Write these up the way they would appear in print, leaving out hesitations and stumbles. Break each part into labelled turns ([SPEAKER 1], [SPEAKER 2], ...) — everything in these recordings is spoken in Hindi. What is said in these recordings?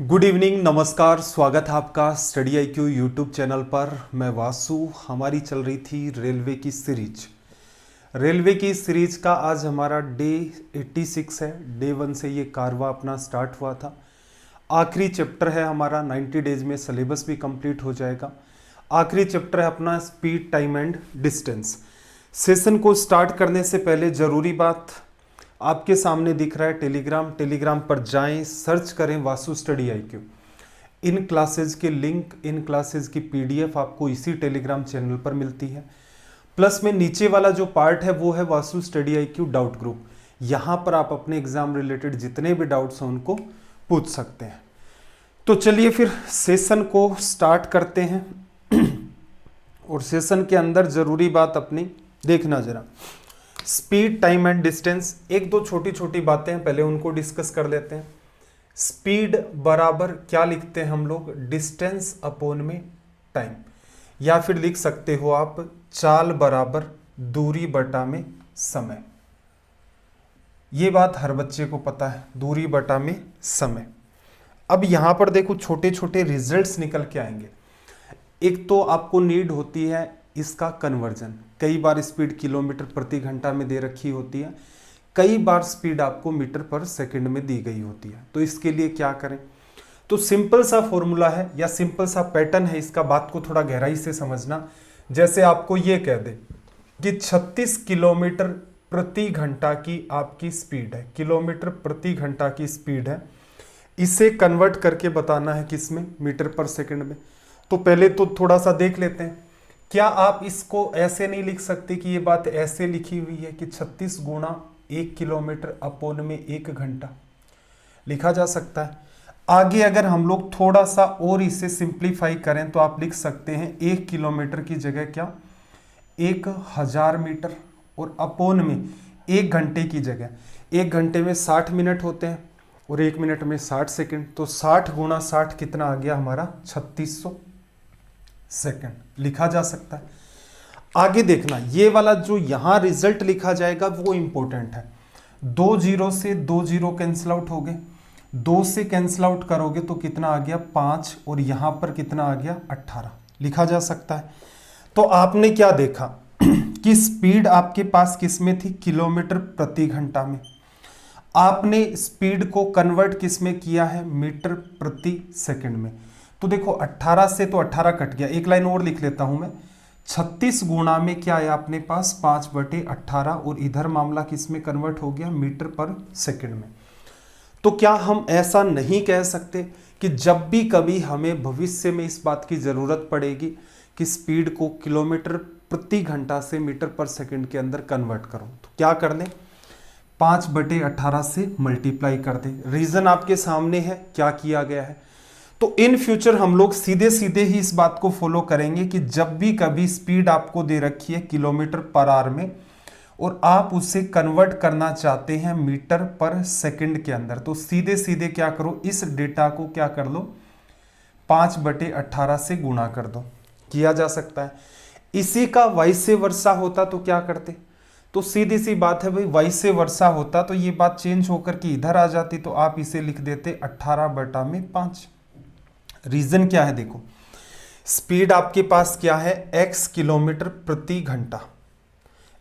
[SPEAKER 1] गुड इवनिंग, नमस्कार। स्वागत है आपका स्टडी IQ यूट्यूब चैनल पर। मैं वासु। हमारी चल रही थी रेलवे की सीरीज। रेलवे की सीरीज का आज हमारा डे 86 है। डे 1 से ये कारवा अपना स्टार्ट हुआ था। आखिरी चैप्टर है हमारा। 90 डेज में सिलेबस भी कंप्लीट हो जाएगा। आखिरी चैप्टर है अपना speed, time and distance. Session को स्टार्ट करने से पहले ज़रूरी बात, आपके सामने दिख रहा है टेलीग्राम पर जाएं, सर्च करें वासु स्टडी IQ। इन क्लासेज के लिंक, इन क्लासेज की PDF आपको इसी टेलीग्राम चैनल पर मिलती है। प्लस में नीचे वाला जो पार्ट है वो है Vasu study IQ doubt group. यहाँ पर आप अपने एग्जाम रिलेटेड जितने भी डाउट्स हैं उनको पूछ सकते हैं। तो चलिए फिर सेशन को स्टार्ट करते हैं। और सेशन के अंदर ज़रूरी बात अपनी देखना जरा, स्पीड, टाइम एंड डिस्टेंस। एक दो छोटी छोटी बातें हैं, पहले उनको डिस्कस कर लेते हैं। स्पीड बराबर क्या लिखते हैं हम लोग? डिस्टेंस अपॉन में टाइम। या फिर लिख सकते हो आप चाल बराबर दूरी बटा में समय। ये बात हर बच्चे को पता है, दूरी बटा में समय। अब यहां पर देखो छोटे छोटे रिजल्ट्स निकल के आएंगे। एक तो आपको नीड होती है इसका कन्वर्जन। कई बार स्पीड किलोमीटर प्रति घंटा में दे रखी होती है, कई बार स्पीड आपको मीटर पर सेकंड में दी गई होती है। तो इसके लिए क्या करें? तो सिंपल सा फॉर्मूला है या सिंपल सा पैटर्न है इसका। बात को थोड़ा गहराई से समझना। जैसे आपको ये कह दे कि 36 किलोमीटर प्रति घंटा की आपकी स्पीड है, किलोमीटर प्रति घंटा की स्पीड है, इसे कन्वर्ट करके बताना है किसमें? मीटर पर सेकंड में। तो पहले तो थोड़ा सा देख लेते हैं। क्या आप इसको ऐसे नहीं लिख सकते कि ये बात ऐसे लिखी हुई है कि 36 गुणा 1 किलोमीटर अपॉन में 1 घंटा? लिखा जा सकता है। आगे अगर हम लोग थोड़ा सा और इसे सिंप्लीफाई करें तो आप लिख सकते हैं 1 किलोमीटर की जगह क्या? 1000 मीटर। और अपॉन में 1 घंटे की जगह, 1 घंटे में 60 मिनट होते हैं और 1 मिनट में 60 सेकंड। तो 60 गुणा 60 कितना आ गया हमारा? 3600 सेकंड। लिखा जा सकता है। आगे देखना, ये वाला जो यहां रिजल्ट लिखा जाएगा वो इंपॉर्टेंट है। 2 जीरो से 2 जीरो कैंसिल आउट हो गए, 2 से कैंसिल आउट करोगे तो कितना आ गया? 5। और यहां पर कितना आ गया? 18। लिखा जा सकता है। तो आपने क्या देखा कि स्पीड आपके पास किस में थी? किलोमीटर प्रति घंटा में। आपने स्पीड को कन्वर्ट किस में किया है? मीटर प्रति सेकंड में। तो देखो 18 से तो 18 कट गया। एक लाइन और लिख लेता हूं मैं। 36 गुणा में क्या है अपने पास? 5/18। और इधर मामला किस में कन्वर्ट हो गया? मीटर पर सेकंड में। तो क्या हम ऐसा नहीं कह सकते कि जब भी कभी हमें भविष्य में इस बात की जरूरत पड़ेगी कि स्पीड को किलोमीटर प्रति घंटा से मीटर पर सेकंड के अंदर कन्वर्ट करो, तो क्या कर लें? 5/18 से मल्टीप्लाई कर दें। रीजन आपके सामने है, क्या किया गया है। तो इन फ्यूचर हम लोग सीधे सीधे ही इस बात को फॉलो करेंगे कि जब भी कभी स्पीड आपको दे रखी है किलोमीटर पर आवर में और आप उसे कन्वर्ट करना चाहते हैं मीटर पर सेकंड के अंदर, तो सीधे सीधे क्या करो? इस डेटा को क्या कर लो? 5/18 से गुणा कर दो। किया जा सकता है। इसी का वाइसे वर्सा होता तो क्या करते? तो सीधी सी बात है भाई, वाइसे वर्सा होता तो ये बात चेंज होकर के इधर आ जाती, तो आप इसे लिख देते 18/5। रीजन क्या है? देखो स्पीड आपके पास क्या है? x किलोमीटर प्रति घंटा,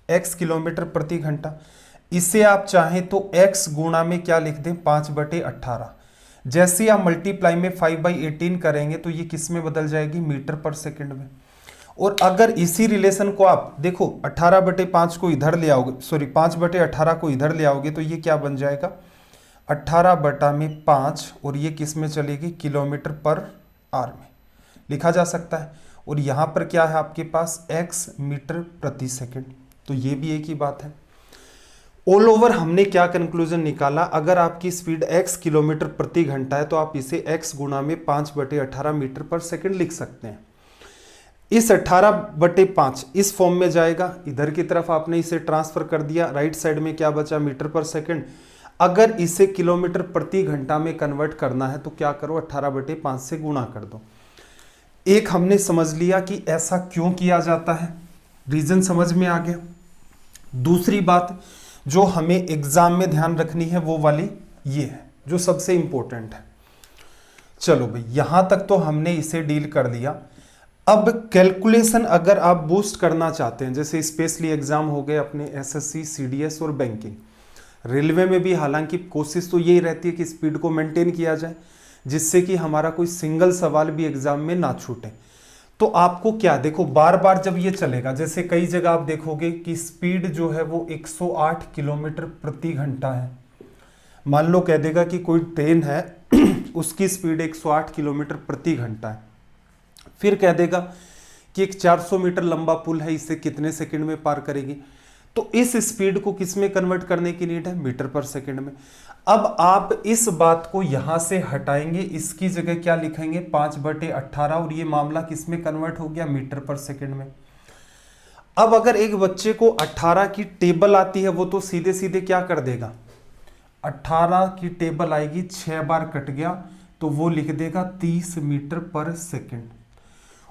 [SPEAKER 1] x किलोमीटर प्रति घंटा। इसे आप चाहें तो x गुणा में क्या लिख दें? 5/18। जैसे आप मल्टीप्लाई में 5/18 करेंगे तो ये किस में बदल जाएगी? मीटर पर सेकंड में। और अगर इसी रिलेशन को आप देखो 18/5 को इधर ले आओगे, सॉरी 5/18 को इधर ले आओगे तो ये क्या बन जाएगा? 18/5। और ये किस में चलेगी? किलोमीटर पर आवर में। लिखा जा सकता है। और यहाँ पर क्या है आपके पास? x मीटर प्रति सेकंड। तो ये भी एक ही बात है। ऑल ओवर हमने क्या कंक्लूजन निकाला? अगर आपकी स्पीड x किलोमीटर प्रति घंटा है तो आप इसे x गुणा में 5/18 मीटर पर सेकंड लिख सकते हैं। इस 18/5 इस फॉर्म में जाएगा, इधर की तरफ आपने इसे ट्रांसफर कर दिया, राइट साइड में क्या बचा? मीटर पर सेकंड। अगर इसे किलोमीटर प्रति घंटा में कन्वर्ट करना है तो क्या करो? 18/5 से गुणा कर दो। एक हमने समझ लिया कि ऐसा क्यों किया जाता है, रीजन समझ में आ गया। दूसरी बात जो हमें एग्जाम में ध्यान रखनी है वो वाली ये है जो सबसे इंपॉर्टेंट है। चलो भाई, यहां तक तो हमने इसे डील कर लिया। अब कैलकुलेशन अगर आप बूस्ट करना चाहते हैं, जैसे स्पेशली एग्जाम हो गए अपने एसएससी, सीडीएस और बैंकिंग, रेलवे में भी हालांकि कोशिश तो यही रहती है कि स्पीड को मेंटेन किया जाए, जिससे कि हमारा कोई सिंगल सवाल भी एग्जाम में ना छूटे। तो आपको क्या, देखो बार बार जब ये चलेगा, जैसे कई जगह आप देखोगे कि स्पीड जो है वो 108 किलोमीटर प्रति घंटा है। मान लो कह देगा कि कोई ट्रेन है उसकी स्पीड 108 किलोमीटर प्रति घंटा है, फिर कह देगा कि एक 400 मीटर लंबा पुल है, इसे कितने सेकंड में पार करेगी। तो इस स्पीड को किस में कन्वर्ट करने की नीड है, मीटर पर सेकंड में। अब आप इस बात को यहां से हटाएंगे, इसकी जगह क्या लिखेंगे, 5/18, और ये मामला किस में कन्वर्ट हो गया, मीटर पर सेकंड में। अब अगर एक बच्चे को 18 की टेबल आती है, वो तो सीधे सीधे क्या कर देगा, 18 की टेबल आएगी, 6 बार कट गया तो वो लिख देगा 30 मीटर पर सेकंड।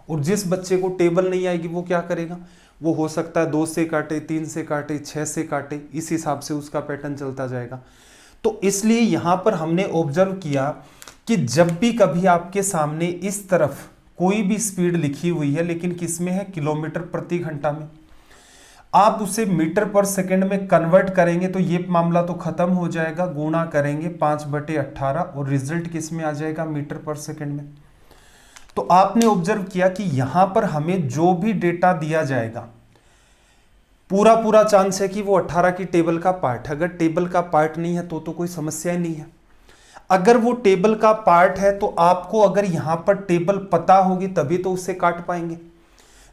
[SPEAKER 1] और जिस बच्चे को टेबल नहीं आएगी वो क्या करेगा, वो हो सकता है 2 से काटे, 3 से काटे, 6 से काटे, इस हिसाब से उसका पैटर्न चलता जाएगा। तो इसलिए यहां पर हमने ऑब्जर्व किया कि जब भी कभी आपके सामने इस तरफ कोई भी स्पीड लिखी हुई है, लेकिन किस में है, किलोमीटर प्रति घंटा में, आप उसे मीटर पर सेकंड में कन्वर्ट करेंगे तो ये मामला तो खत्म हो जाएगा, गुणा करेंगे 5/18 और रिजल्ट किस में आ जाएगा, मीटर पर सेकंड में। तो आपने ऑब्जर्व किया कि यहां पर हमें जो भी डेटा दिया जाएगा, पूरा पूरा चांस है कि वो 18 की टेबल का पार्ट है। अगर टेबल का पार्ट नहीं है तो कोई समस्या ही नहीं है। अगर वो टेबल का पार्ट है तो आपको अगर यहां पर टेबल पता होगी तभी तो उससे काट पाएंगे।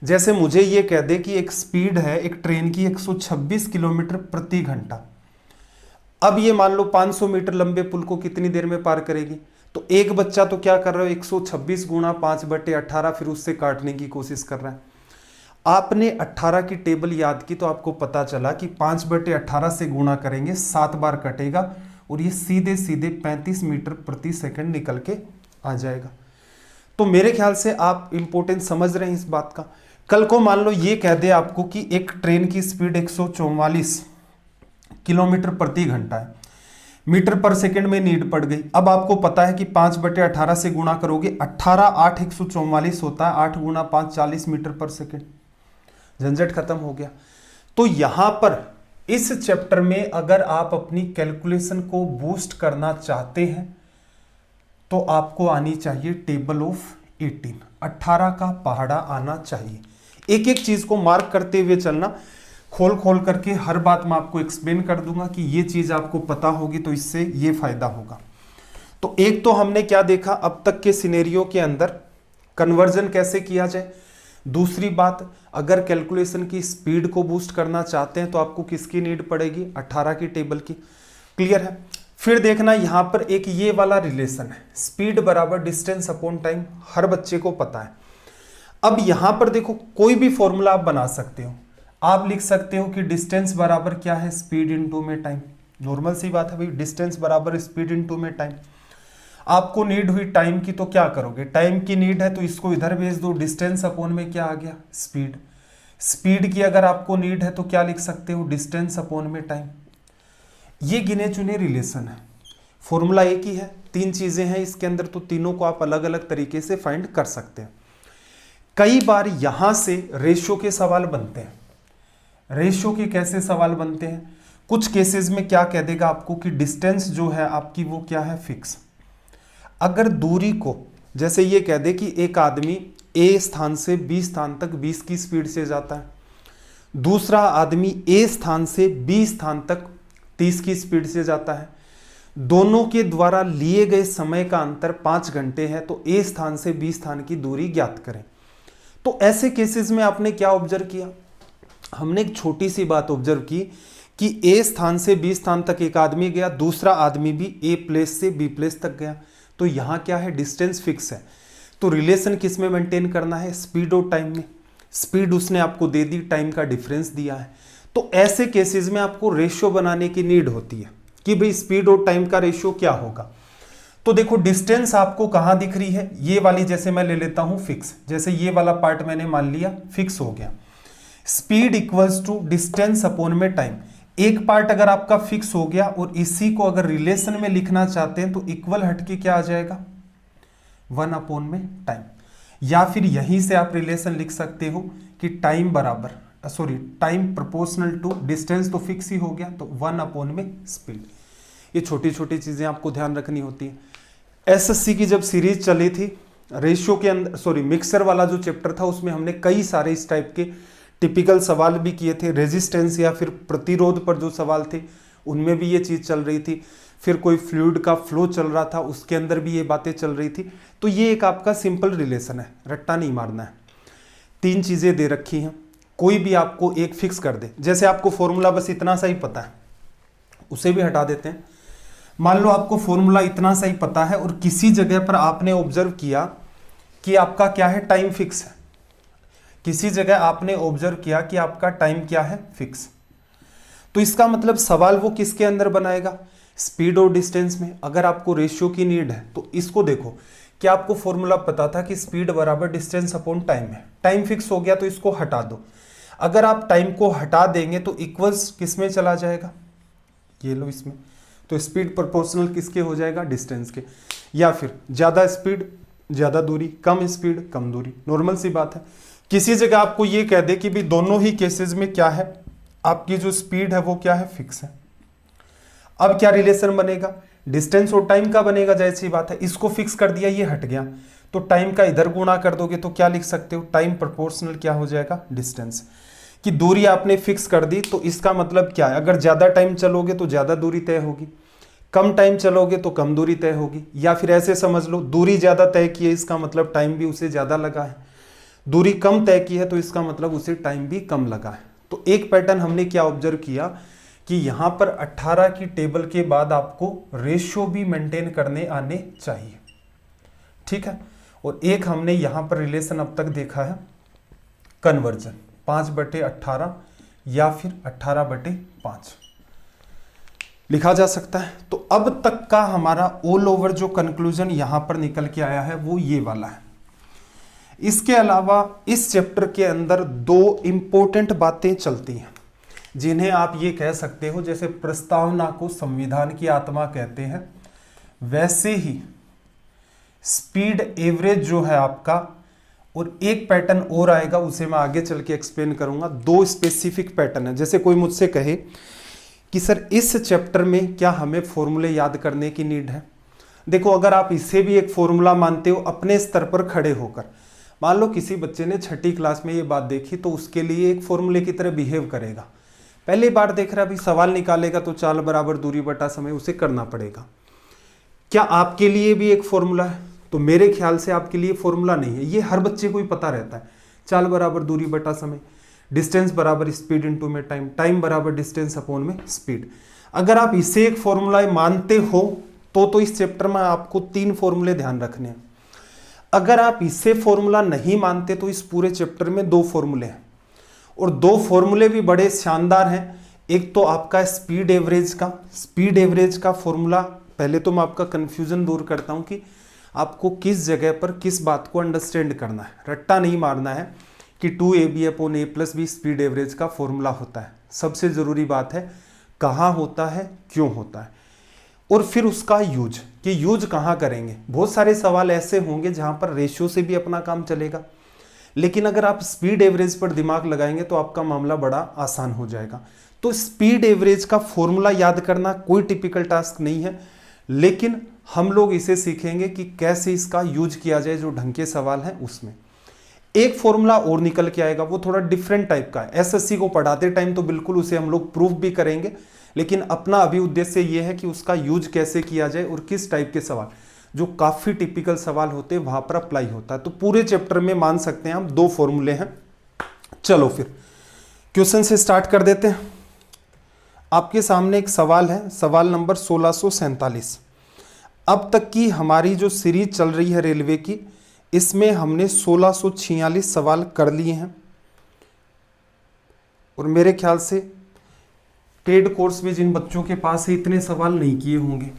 [SPEAKER 1] जैसे मुझे ये कह दे कि एक स्पीड है एक ट्रेन की 126 किलोमीटर प्रति घंटा, अब ये मान लो 500 मीटर लंबे पुल को कितनी देर में पार करेगी, तो एक बच्चा तो क्या कर रहा है, 126 गुणा 5/18, फिर उससे काटने की कोशिश कर रहा है। आपने 18 की टेबल याद की तो आपको पता चला कि 5/18 से गुणा करेंगे, 7 बार कटेगा और ये सीधे सीधे 35 मीटर प्रति सेकंड निकल के आ जाएगा। तो मेरे ख्याल से आप इंपॉर्टेंस समझ रहे हैं इस बात का। कल को मान लो ये कह दे आपको कि एक ट्रेन की स्पीड 144 किलोमीटर प्रति घंटा है, मीटर पर सेकंड में नीड पड़ गई। अब आपको पता है कि 5/18 से गुणा करोगे, 18 8 144 होता है, 8 गुणा 5 40 मीटर पर सेकंड, झंझट खत्म हो गया। तो यहां पर इस चैप्टर में अगर आप अपनी कैलकुलेशन को बूस्ट करना चाहते हैं तो आपको आनी चाहिए टेबल ऑफ 18 का पहाड़ा आना चाहिए। एक एक चीज को मार्क करते हुए चलना, खोल खोल करके हर बात मैं आपको एक्सप्लेन कर दूंगा कि ये चीज आपको पता होगी तो इससे ये फायदा होगा। तो एक तो हमने क्या देखा अब तक के सिनेरियो के अंदर, कन्वर्जन कैसे किया जाए। दूसरी बात, अगर कैलकुलेशन की स्पीड को बूस्ट करना चाहते हैं तो आपको किसकी नीड पड़ेगी, 18 की टेबल की। क्लियर है। फिर देखना यहां पर एक ये वाला रिलेशन है, स्पीड बराबर डिस्टेंस अपॉन टाइम, हर बच्चे को पता है। अब यहां पर देखो कोई भी फॉर्मूला आप बना सकते हो, आप लिख सकते हो कि डिस्टेंस बराबर क्या है, स्पीड इनटू में टाइम। नॉर्मल सी बात है भाई, डिस्टेंस बराबर स्पीड इनटू में टाइम। आपको नीड हुई टाइम की तो क्या करोगे, टाइम की नीड है तो इसको इधर भेज दो, डिस्टेंस अपॉन में क्या आ गया, स्पीड। स्पीड की अगर आपको नीड है तो क्या लिख सकते हो, डिस्टेंस अपॉन में टाइम। ये गिने चुने रिलेशन है, फॉर्मूला एक ही है, 3 चीजें हैं इसके अंदर, तो तीनों को आप अलग अलग तरीके से फाइंड कर सकते हैं। कई बार यहां से रेशियो के सवाल बनते हैं। रेशियो के कैसे सवाल बनते हैं, कुछ केसेस में क्या कह देगा आपको कि डिस्टेंस जो है आपकी वो क्या है, फिक्स। अगर दूरी को, जैसे ये कह दे कि एक आदमी ए स्थान से बी स्थान तक 20 की स्पीड से जाता है, दूसरा आदमी ए स्थान से बी स्थान तक 30 की स्पीड से जाता है, दोनों के द्वारा लिए गए समय का अंतर 5 घंटे है, तो ए स्थान से बी स्थान की दूरी ज्ञात करें। तो ऐसे केसेस में आपने क्या ऑब्जर्व किया, हमने एक छोटी सी बात ऑब्जर्व की कि ए स्थान से बी स्थान तक एक आदमी गया, दूसरा आदमी भी ए प्लेस से बी प्लेस तक गया, तो यहां क्या है, डिस्टेंस फिक्स है। तो रिलेशन किस में मेंटेन करना है, स्पीड और टाइम में। स्पीड उसने आपको दे दी, टाइम का डिफरेंस दिया है। तो ऐसे केसेस में आपको रेशियो बनाने की नीड होती है कि भाई स्पीड और टाइम का रेशियो क्या होगा। तो देखो डिस्टेंस आपको कहां दिख रही है, ये वाली, जैसे मैं ले लेता हूं फिक्स, जैसे ये वाला पार्ट मैंने मान लिया फिक्स हो गया। Speed equals to distance upon में टाइम। एक पार्ट अगर आपका फिक्स हो गया और इसी को अगर रिलेशन में लिखना चाहते हैं तो इक्वल हटके क्या आ जाएगा, 1 अपॉन में टाइम, या फिर यहीं से आप रिलेशन लिख सकते हो कि टाइम प्रोपोर्शनल टू डिस्टेंस, तो फिक्स ही हो गया, तो 1 अपॉन में स्पीड। ये छोटी छोटी चीजें आपको ध्यान रखनी होती है। एसएससी की जब सीरीज चली थी रेशियो के अंदर, मिक्सर वाला जो चैप्टर था उसमें हमने कई सारे इस टाइप के टिपिकल सवाल भी किए थे। रेजिस्टेंस या फिर प्रतिरोध पर जो सवाल थे उनमें भी ये चीज चल रही थी। फिर कोई फ्लूइड का फ्लो चल रहा था उसके अंदर भी ये बातें चल रही थी। तो ये एक आपका सिंपल रिलेशन है, रट्टा नहीं मारना है। 3 चीजें दे रखी हैं, कोई भी आपको एक फिक्स कर दे। जैसे आपको फॉर्मूला बस इतना सा ही पता है, उसे भी हटा देते हैं। मान लो आपको फॉर्मूला इतना सा ही पता है और किसी जगह पर आपने ऑब्जर्व किया कि आपका क्या है, टाइम फिक्स है। किसी जगह आपने ऑब्जर्व किया कि आपका टाइम क्या है, फिक्स। तो इसका मतलब सवाल वो किसके अंदर बनाएगा, स्पीड और डिस्टेंस में। अगर आपको रेशियो की नीड है तो इसको देखो कि आपको फॉर्मूला पता था कि स्पीड बराबर डिस्टेंस अपॉन टाइम है, टाइम फिक्स हो गया तो इसको हटा दो। अगर आप टाइम को हटा देंगे तो इक्वल्स किस में चला जाएगा, ये लो इसमें, तो स्पीड प्रोपोर्शनल किसके हो जाएगा, डिस्टेंस के। या फिर ज्यादा स्पीड ज्यादा दूरी, कम स्पीड कम दूरी, नॉर्मल सी बात है। किसी जगह आपको ये कह दे कि भी दोनों ही केसेस में क्या है, आपकी जो स्पीड है वो क्या है, फिक्स है। अब क्या रिलेशन बनेगा, डिस्टेंस और टाइम का बनेगा, जैसी बात है। इसको फिक्स कर दिया, ये हट गया, तो टाइम का इधर गुणा कर दोगे तो क्या लिख सकते हो, टाइम प्रोपोर्शनल क्या हो जाएगा, डिस्टेंस। कि दूरी आपने फिक्स कर दी तो इसका मतलब क्या है, अगर ज्यादा टाइम चलोगे तो ज्यादा दूरी तय होगी, कम टाइम चलोगे तो कम दूरी तय होगी। या फिर ऐसे समझ लो, दूरी ज्यादा तय की है इसका मतलब टाइम भी उसे ज्यादा लगा है, दूरी कम तय की है तो इसका मतलब उसे टाइम भी कम लगा है। तो एक पैटर्न हमने क्या ऑब्जर्व किया कि यहां पर 18 की टेबल के बाद आपको रेशियो भी मेंटेन करने आने चाहिए, ठीक है। और एक हमने यहां पर रिलेशन अब तक देखा है कन्वर्जन, 5/18 या फिर 18/5 लिखा जा सकता है। तो अब तक का हमारा ऑल ओवर जो कंक्लूजन यहां पर निकल के आया है वो ये वाला है। इसके अलावा इस चैप्टर के अंदर 2 इंपॉर्टेंट बातें चलती हैं जिन्हें आप ये कह सकते हो, जैसे प्रस्तावना को संविधान की आत्मा कहते हैं, वैसे ही स्पीड एवरेज जो है आपका, और एक पैटर्न और आएगा उसे मैं आगे चल के एक्सप्लेन करूंगा। 2 स्पेसिफिक पैटर्न है। जैसे कोई मुझसे कहे कि सर इस चैप्टर में क्या हमें फॉर्मूले याद करने की नीड है, देखो अगर आप इसे भी एक फॉर्मूला मानते हो अपने स्तर पर खड़े होकर, मान लो किसी बच्चे ने 6ठी क्लास में ये बात देखी तो उसके लिए एक फॉर्मूले की तरह बिहेव करेगा। पहली बार देख रहा है, अभी सवाल निकालेगा तो चाल बराबर दूरी बटा समय उसे करना पड़ेगा। क्या आपके लिए भी एक फॉर्मूला है? तो मेरे ख्याल से आपके लिए फॉर्मूला नहीं है, ये हर बच्चे को ही पता रहता है। चाल बराबर दूरी बटा समय, डिस्टेंस बराबर स्पीड इनटू में टाइम, टाइम बराबर डिस्टेंस अपॉन में स्पीड। अगर आप इसे एक फॉर्मूला मानते हो तो इस चैप्टर में आपको 3 फॉर्मूले ध्यान रखने हैं। अगर आप इसे फॉर्मूला नहीं मानते तो इस पूरे चैप्टर में 2 फॉर्मूले हैं, और 2 फॉर्मूले भी बड़े शानदार हैं। एक तो आपका स्पीड एवरेज का फॉर्मूला, पहले तो मैं आपका कंफ्यूजन दूर करता हूं कि आपको किस जगह पर किस बात को अंडरस्टैंड करना है, रट्टा नहीं मारना है कि 2ab/a+b स्पीड एवरेज का फॉर्मूला होता है। सबसे जरूरी बात है कहाँ होता है, क्यों होता है, और फिर उसका यूज, कि यूज कहाँ करेंगे। बहुत सारे सवाल ऐसे होंगे जहां पर रेशियो से भी अपना काम चलेगा, लेकिन अगर आप स्पीड एवरेज पर दिमाग लगाएंगे तो आपका मामला बड़ा आसान हो जाएगा। तो स्पीड एवरेज का फॉर्मूला याद करना कोई टिपिकल टास्क नहीं है, लेकिन हम लोग इसे सीखेंगे कि कैसे इसका यूज किया जाए जो ढंग के सवाल हैं उसमें। एक फॉर्मूला और निकल के आएगा, वो थोड़ा डिफरेंट टाइप का है। एसएससी को पढ़ाते टाइम तो बिल्कुल उसे हम लोग प्रूफ भी करेंगे, लेकिन अपना अभी उद्देश्य ये है कि उसका यूज कैसे किया जाए और किस टाइप के सवाल जो काफी टिपिकल सवाल होते हैं वहां पर अप्लाई होता है। तो पूरे चैप्टर में मान सकते हैं हम 2 फॉर्मूले हैं। चलो फिर क्वेश्चन से स्टार्ट कर देते हैं। आपके सामने एक सवाल है, सवाल नंबर 1647। अब तक की हमारी जो सीरीज चल रही है रेलवे की, इसमें हमने 1646 सवाल कर लिए हैं, और मेरे ख्याल से पेड कोर्स में जिन बच्चों के पास है इतने सवाल नहीं किए होंगे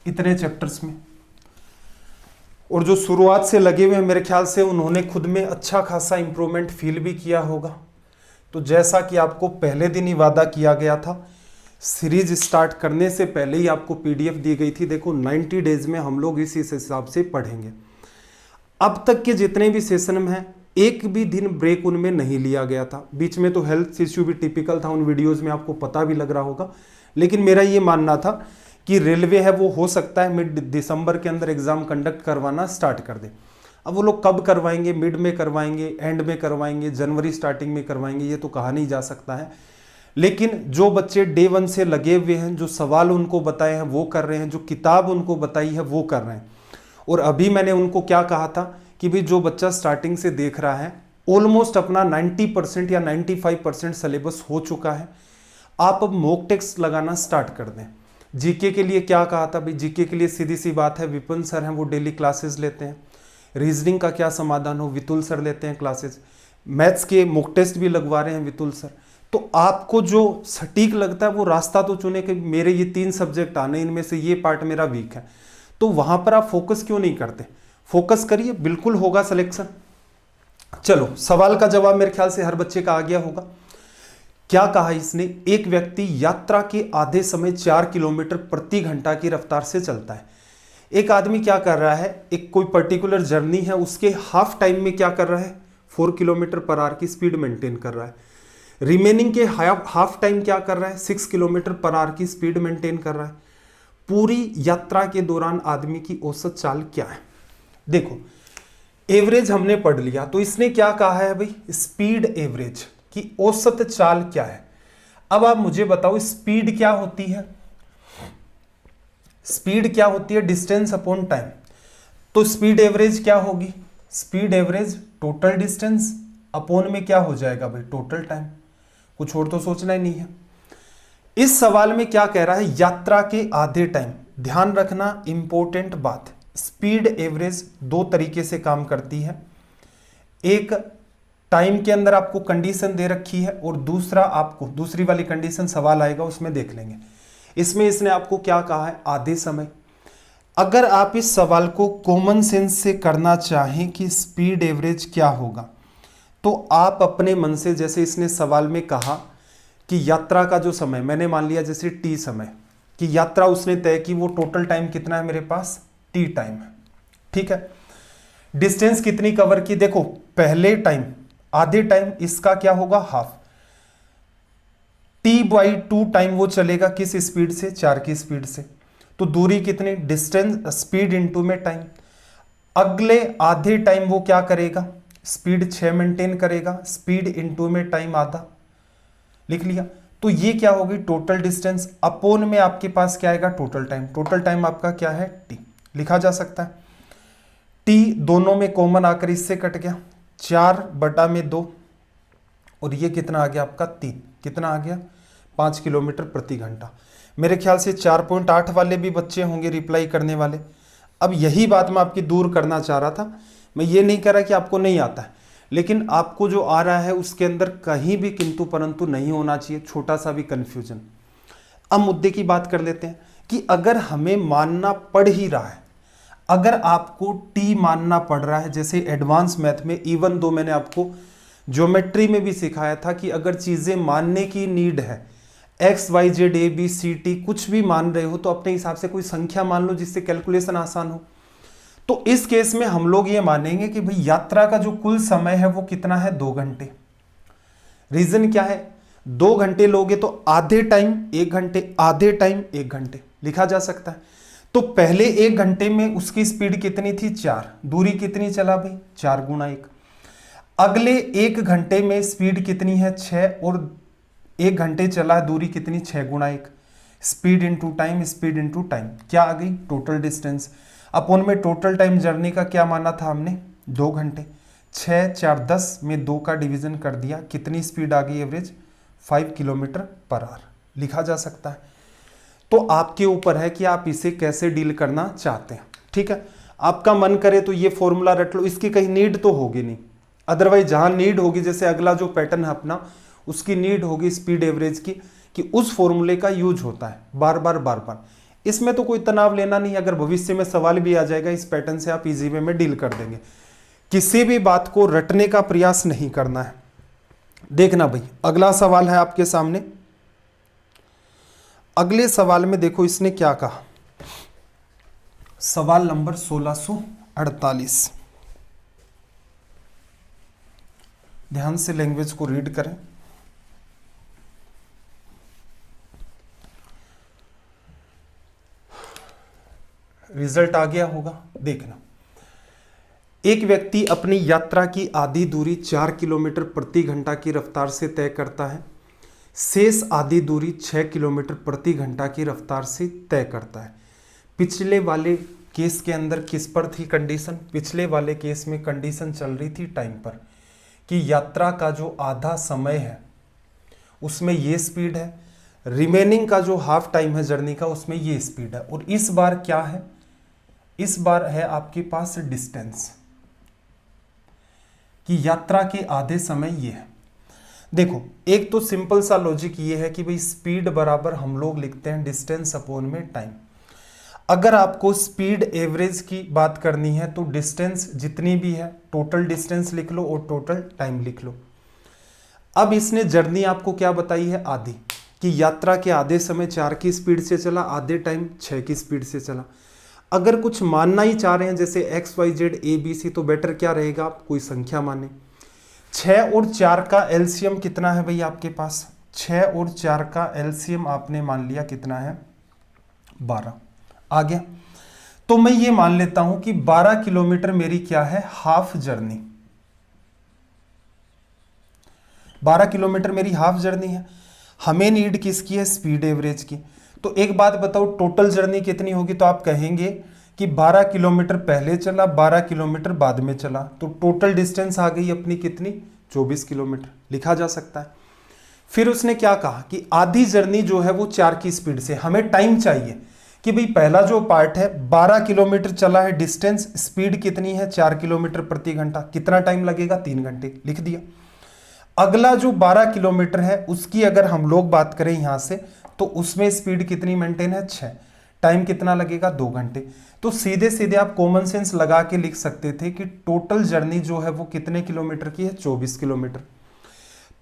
[SPEAKER 1] इतने चैप्टर्स में, और जो शुरुआत से लगे हुए हैं मेरे ख्याल से उन्होंने खुद में अच्छा खासा इंप्रूवमेंट फील भी किया होगा। तो जैसा कि आपको पहले दिन ही वादा किया गया था सीरीज स्टार्ट करने से पहले ही आपको पीडीएफ दी गई थी। देखो 90 डेज में हम लोग इस हिसाब से पढ़ेंगे। अब तक के जितने भी सेशन में हैं, एक भी दिन ब्रेक उनमें नहीं लिया गया था। बीच में तो हेल्थ इश्यू भी टिपिकल था, उन वीडियोस में आपको पता भी लग रहा होगा। लेकिन मेरा ये मानना था कि रेलवे है वो हो सकता है मिड दिसंबर के अंदर एग्जाम कंडक्ट करवाना स्टार्ट कर दे। अब वो लोग कब करवाएंगे, मिड में करवाएंगे, एंड में करवाएंगे, जनवरी स्टार्टिंग में करवाएंगे, ये तो कहा नहीं जा सकता है। लेकिन जो बच्चे डे 1 से लगे हुए हैं, जो सवाल उनको बताए हैं वो कर रहे हैं, जो किताब उनको बताई है वो कर रहे हैं। और अभी मैंने उनको क्या कहा था कि भाई जो बच्चा स्टार्टिंग से देख रहा है ऑलमोस्ट अपना 90% या 95% सिलेबस हो चुका है, आप अब मॉक टेस्ट लगाना स्टार्ट कर दें। जीके के लिए क्या कहा था भाई, जीके के लिए सीधी सी बात है, विपुल सर हैं वो डेली क्लासेस लेते हैं। रीजनिंग का क्या समाधान हो, विपुल सर लेते हैं क्लासेस। मैथ्स के मॉक टेस्ट भी लगवा रहे हैं विपुल सर। तो आपको जो सटीक लगता है वो रास्ता तो चुने कि मेरे ये 3 सब्जेक्ट आने, इनमें से ये पार्ट मेरा वीक है, तो वहां पर आप फोकस क्यों नहीं करते? फोकस करिए, बिल्कुल होगा सिलेक्शन। चलो सवाल का जवाब मेरे ख्याल से हर बच्चे का आ गया होगा। क्या कहा इसने, एक व्यक्ति यात्रा के आधे समय 4 किलोमीटर प्रति घंटा की रफ्तार से चलता है। एक आदमी क्या कर रहा है, एक कोई पर्टिकुलर जर्नी है, उसके हाफ टाइम में क्या कर रहा है, 4 किलोमीटर पर आवर की स्पीड मेंटेन कर रहा है। रिमेनिंग के हाफ टाइम क्या कर रहा है, 6 किलोमीटर पर आवर की स्पीड मेंटेन कर रहा है। पूरी यात्रा के दौरान आदमी की औसत चाल क्या है? देखो एवरेज हमने पढ़ लिया, तो इसने क्या कहा है भाई, स्पीड एवरेज की औसत चाल क्या है। अब आप मुझे बताओ स्पीड क्या होती है? स्पीड क्या होती है, डिस्टेंस अपॉन टाइम। तो स्पीड एवरेज क्या होगी, speed average total distance upon में क्या हो जाएगा भाई, टोटल टाइम। कुछ और तो सोचना ही नहीं है। इस सवाल में क्या कह रहा है, यात्रा के आधे टाइम। ध्यान रखना इंपॉर्टेंट बात, स्पीड एवरेज 2 तरीके से काम करती है। एक टाइम के अंदर आपको कंडीशन दे रखी है, और दूसरा आपको दूसरी वाली कंडीशन सवाल आएगा उसमें देख लेंगे। इसमें इसने आपको क्या कहा है, आधे समय। अगर आप इस सवाल को कॉमन सेंस से करना चाहें कि स्पीड एवरेज क्या होगा, तो आप अपने मन से, जैसे इसने सवाल में कहा कि यात्रा का जो समय, मैंने मान लिया जैसे टी समय कि यात्रा उसने तय की, वो टोटल टाइम कितना है मेरे पास, टी टाइम है, ठीक है। डिस्टेंस कितनी कवर की, देखो पहले टाइम आधे टाइम, इसका क्या होगा हाफ। t/2 टाइम वो चलेगा किस स्पीड से, 4 की स्पीड से। तो दूरी कितनी, डिस्टेंस स्पीड इनटू में टाइम। अगले आधे टाइम वो क्या करेगा, स्पीड 6 मेंटेन करेगा, स्पीड इनटू में टाइम आधा, लिख लिया। तो ये क्या होगी, टोटल डिस्टेंस अपॉन में आपके पास क्या आएगा, टोटल टाइम। टोटल टाइम आपका क्या है, टी, लिखा जा सकता है। टी दोनों में कॉमन आकर इससे कट गया, 4/2, और ये कितना आ गया आपका 3, कितना आ गया 5 किलोमीटर प्रति घंटा। मेरे ख्याल से 4.8 वाले भी बच्चे होंगे रिप्लाई करने वाले। अब यही बात मैं आपकी दूर करना चाह रहा था। मैं ये नहीं कह रहा कि आपको नहीं आता है, लेकिन आपको जो आ रहा है उसके अंदर कहीं भी किंतु परंतु नहीं होना चाहिए, छोटा सा भी कंफ्यूजन। अब मुद्दे की बात कर लेते हैं कि अगर हमें मानना पड़ ही रहा है, अगर आपको टी मानना पड़ रहा है, जैसे एडवांस मैथ में, इवन दो मैंने आपको ज्योमेट्री में भी सिखाया था कि अगर चीज़ें मानने की नीड है, X Y Z A B C T कुछ भी मान रहे हो, तो अपने हिसाब से कोई संख्या मान लो जिससे कैलकुलेशन आसान हो। तो इस केस में हम लोग ये मानेंगे कि भाई यात्रा का जो कुल समय है वो कितना है, 2 घंटे। रीजन क्या है, 2 घंटे लोगे तो आधे टाइम 1 घंटे, आधे टाइम 1 घंटे, लिखा जा सकता है। तो पहले 1 घंटे में उसकी स्पीड कितनी थी, 4, दूरी कितनी चला भाई, 4 गुना 1। अगले 1 घंटे में स्पीड कितनी है, 6, और 1 घंटे चला, दूरी कितनी, 6 गुना 1। Speed into time, speed into time क्या आ गई, टोटल डिस्टेंस। अपॉन में टोटल टाइम जर्नी का क्या माना था हमने, 2 घंटे। 6 4 10 में 2 का डिवीजन कर दिया, कितनी स्पीड आ गई एवरेज, 5 किलोमीटर पर आवर, लिखा जा सकता है। तो आपके ऊपर है कि आप इसे कैसे डील करना चाहते हैं, ठीक है। आपका मन करे तो ये फॉर्मूला रट लो, इसकी कहीं नीड तो होगी नहीं, अदरवाइज जहां नीड होगी, जैसे अगला जो पैटर्न है अपना, उसकी नीड होगी स्पीड एवरेज की, कि उस फॉर्मूले का यूज होता है बार बार। इसमें तो कोई तनाव लेना नहीं, अगर भविष्य में सवाल भी आ जाएगा इस पैटर्न से आप इजी वे में डील कर देंगे। किसी भी बात को रटने का प्रयास नहीं करना है। देखना भाई, अगला सवाल है आपके सामने। अगले सवाल में देखो इसने क्या कहा, सवाल नंबर 1648। ध्यान से लैंग्वेज को रीड करें। रिजल्ट आ गया होगा, देखना। एक व्यक्ति अपनी यात्रा की आधी दूरी 4 किलोमीटर प्रति घंटा की रफ्तार से तय करता है, शेष आधी दूरी 6 किलोमीटर प्रति घंटा की रफ्तार से तय करता है। पिछले वाले केस के अंदर किस पर थी कंडीशन? पिछले वाले केस में कंडीशन चल रही थी टाइम पर, कि यात्रा का जो आधा समय है उसमें ये स्पीड है, रिमेनिंग का जो हाफ टाइम है जर्नी का उसमें ये स्पीड है। और इस बार क्या है? इस बार है आपके पास डिस्टेंस, कि यात्रा के आधे समय ये है। देखो, एक तो सिंपल सा लॉजिक ये है कि भाई स्पीड बराबर हम लोग लिखते हैं डिस्टेंस अपॉन में टाइम। अगर आपको स्पीड एवरेज की बात करनी है तो डिस्टेंस जितनी भी है टोटल डिस्टेंस लिख लो और टोटल टाइम लिख लो। अब इसने जर्नी आपको क्या बताई है? आधी, कि यात्रा के आधे समय 4 की स्पीड से चला, आधे टाइम 6 की स्पीड से चला। अगर कुछ मानना ही चाह रहे हैं जैसे X Y Z A B C, तो बेटर क्या रहेगा? आप कोई संख्या माने। 6 और 4 का एलसीएम कितना है भाई आपके पास? 6 और 4 का एलसीएम आपने मान लिया कितना है? 12 आ गया। तो मैं ये मान लेता हूं कि 12 किलोमीटर मेरी क्या है? Half journey. 12 किलोमीटर मेरी हाफ जर्नी है। हमें नीड किसकी है? स्पीड एवरेज की। तो एक बात बताओ, टोटल जर्नी कितनी होगी? तो आप कहेंगे कि 12 किलोमीटर पहले चला, 12 किलोमीटर बाद में चला, तो टोटल डिस्टेंस आ गई अपनी कितनी? 24 किलोमीटर लिखा जा सकता है। फिर उसने क्या कहा कि आधी जर्नी जो है वो 4 की स्पीड से। हमें टाइम चाहिए कि भाई पहला जो पार्ट है 12 किलोमीटर चला है डिस्टेंस, स्पीड कितनी है? 4 किलोमीटर प्रति घंटा। कितना टाइम लगेगा? 3 घंटे, लिख दिया। अगला जो 12 किलोमीटर है उसकी अगर हम लोग बात करें यहां से, तो उसमें स्पीड कितनी मेंटेन है? 6। टाइम कितना लगेगा? 2 घंटे। तो सीधे सीधे आप कॉमन सेंस लगा के लिख सकते थे कि टोटल जर्नी जो है वो कितने किलोमीटर की है? 24 किलोमीटर।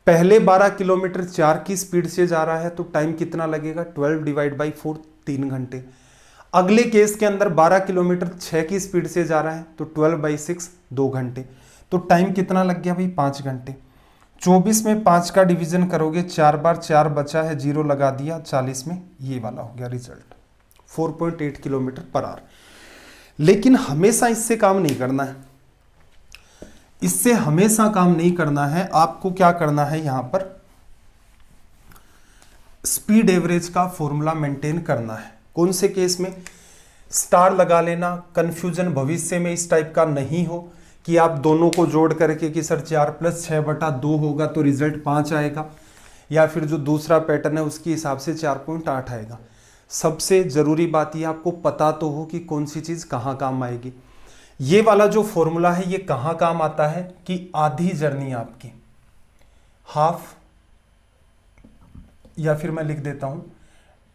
[SPEAKER 1] पहले 12 किलोमीटर 4 की स्पीड से जा रहा है तो टाइम कितना लगेगा? 12 डिवाइड बाई 4, 3 घंटे। अगले केस के अंदर 12 किलोमीटर 6 की स्पीड से जा रहा है तो 12 बाई 6, 2 घंटे। तो टाइम कितना लग गया भाई? 5 घंटे। 24 में 5 का डिवीजन करोगे, 4 बार 4 बचा है, 0 लगा दिया, 40 में ये वाला हो गया रिजल्ट, 4.8 किलोमीटर पर आवर। लेकिन हमेशा इससे काम नहीं करना है, इससे हमेशा काम नहीं करना है। आपको क्या करना है? यहां पर स्पीड एवरेज का फॉर्मूला मेंटेन करना है। कौन से केस में? स्टार लगा लेना, कंफ्यूजन भविष्य में इस टाइप का नहीं हो कि आप दोनों को जोड़ करके कि सर 4 + 6/2 होगा तो रिजल्ट 5 आएगा, या फिर जो दूसरा पैटर्न है उसके हिसाब से 4.8 आएगा। सबसे जरूरी बात यह आपको पता तो हो कि कौन सी चीज कहाँ काम आएगी। ये वाला जो फॉर्मूला है ये कहाँ काम आता है कि आधी जर्नी आपकी हाफ, या फिर मैं लिख देता हूं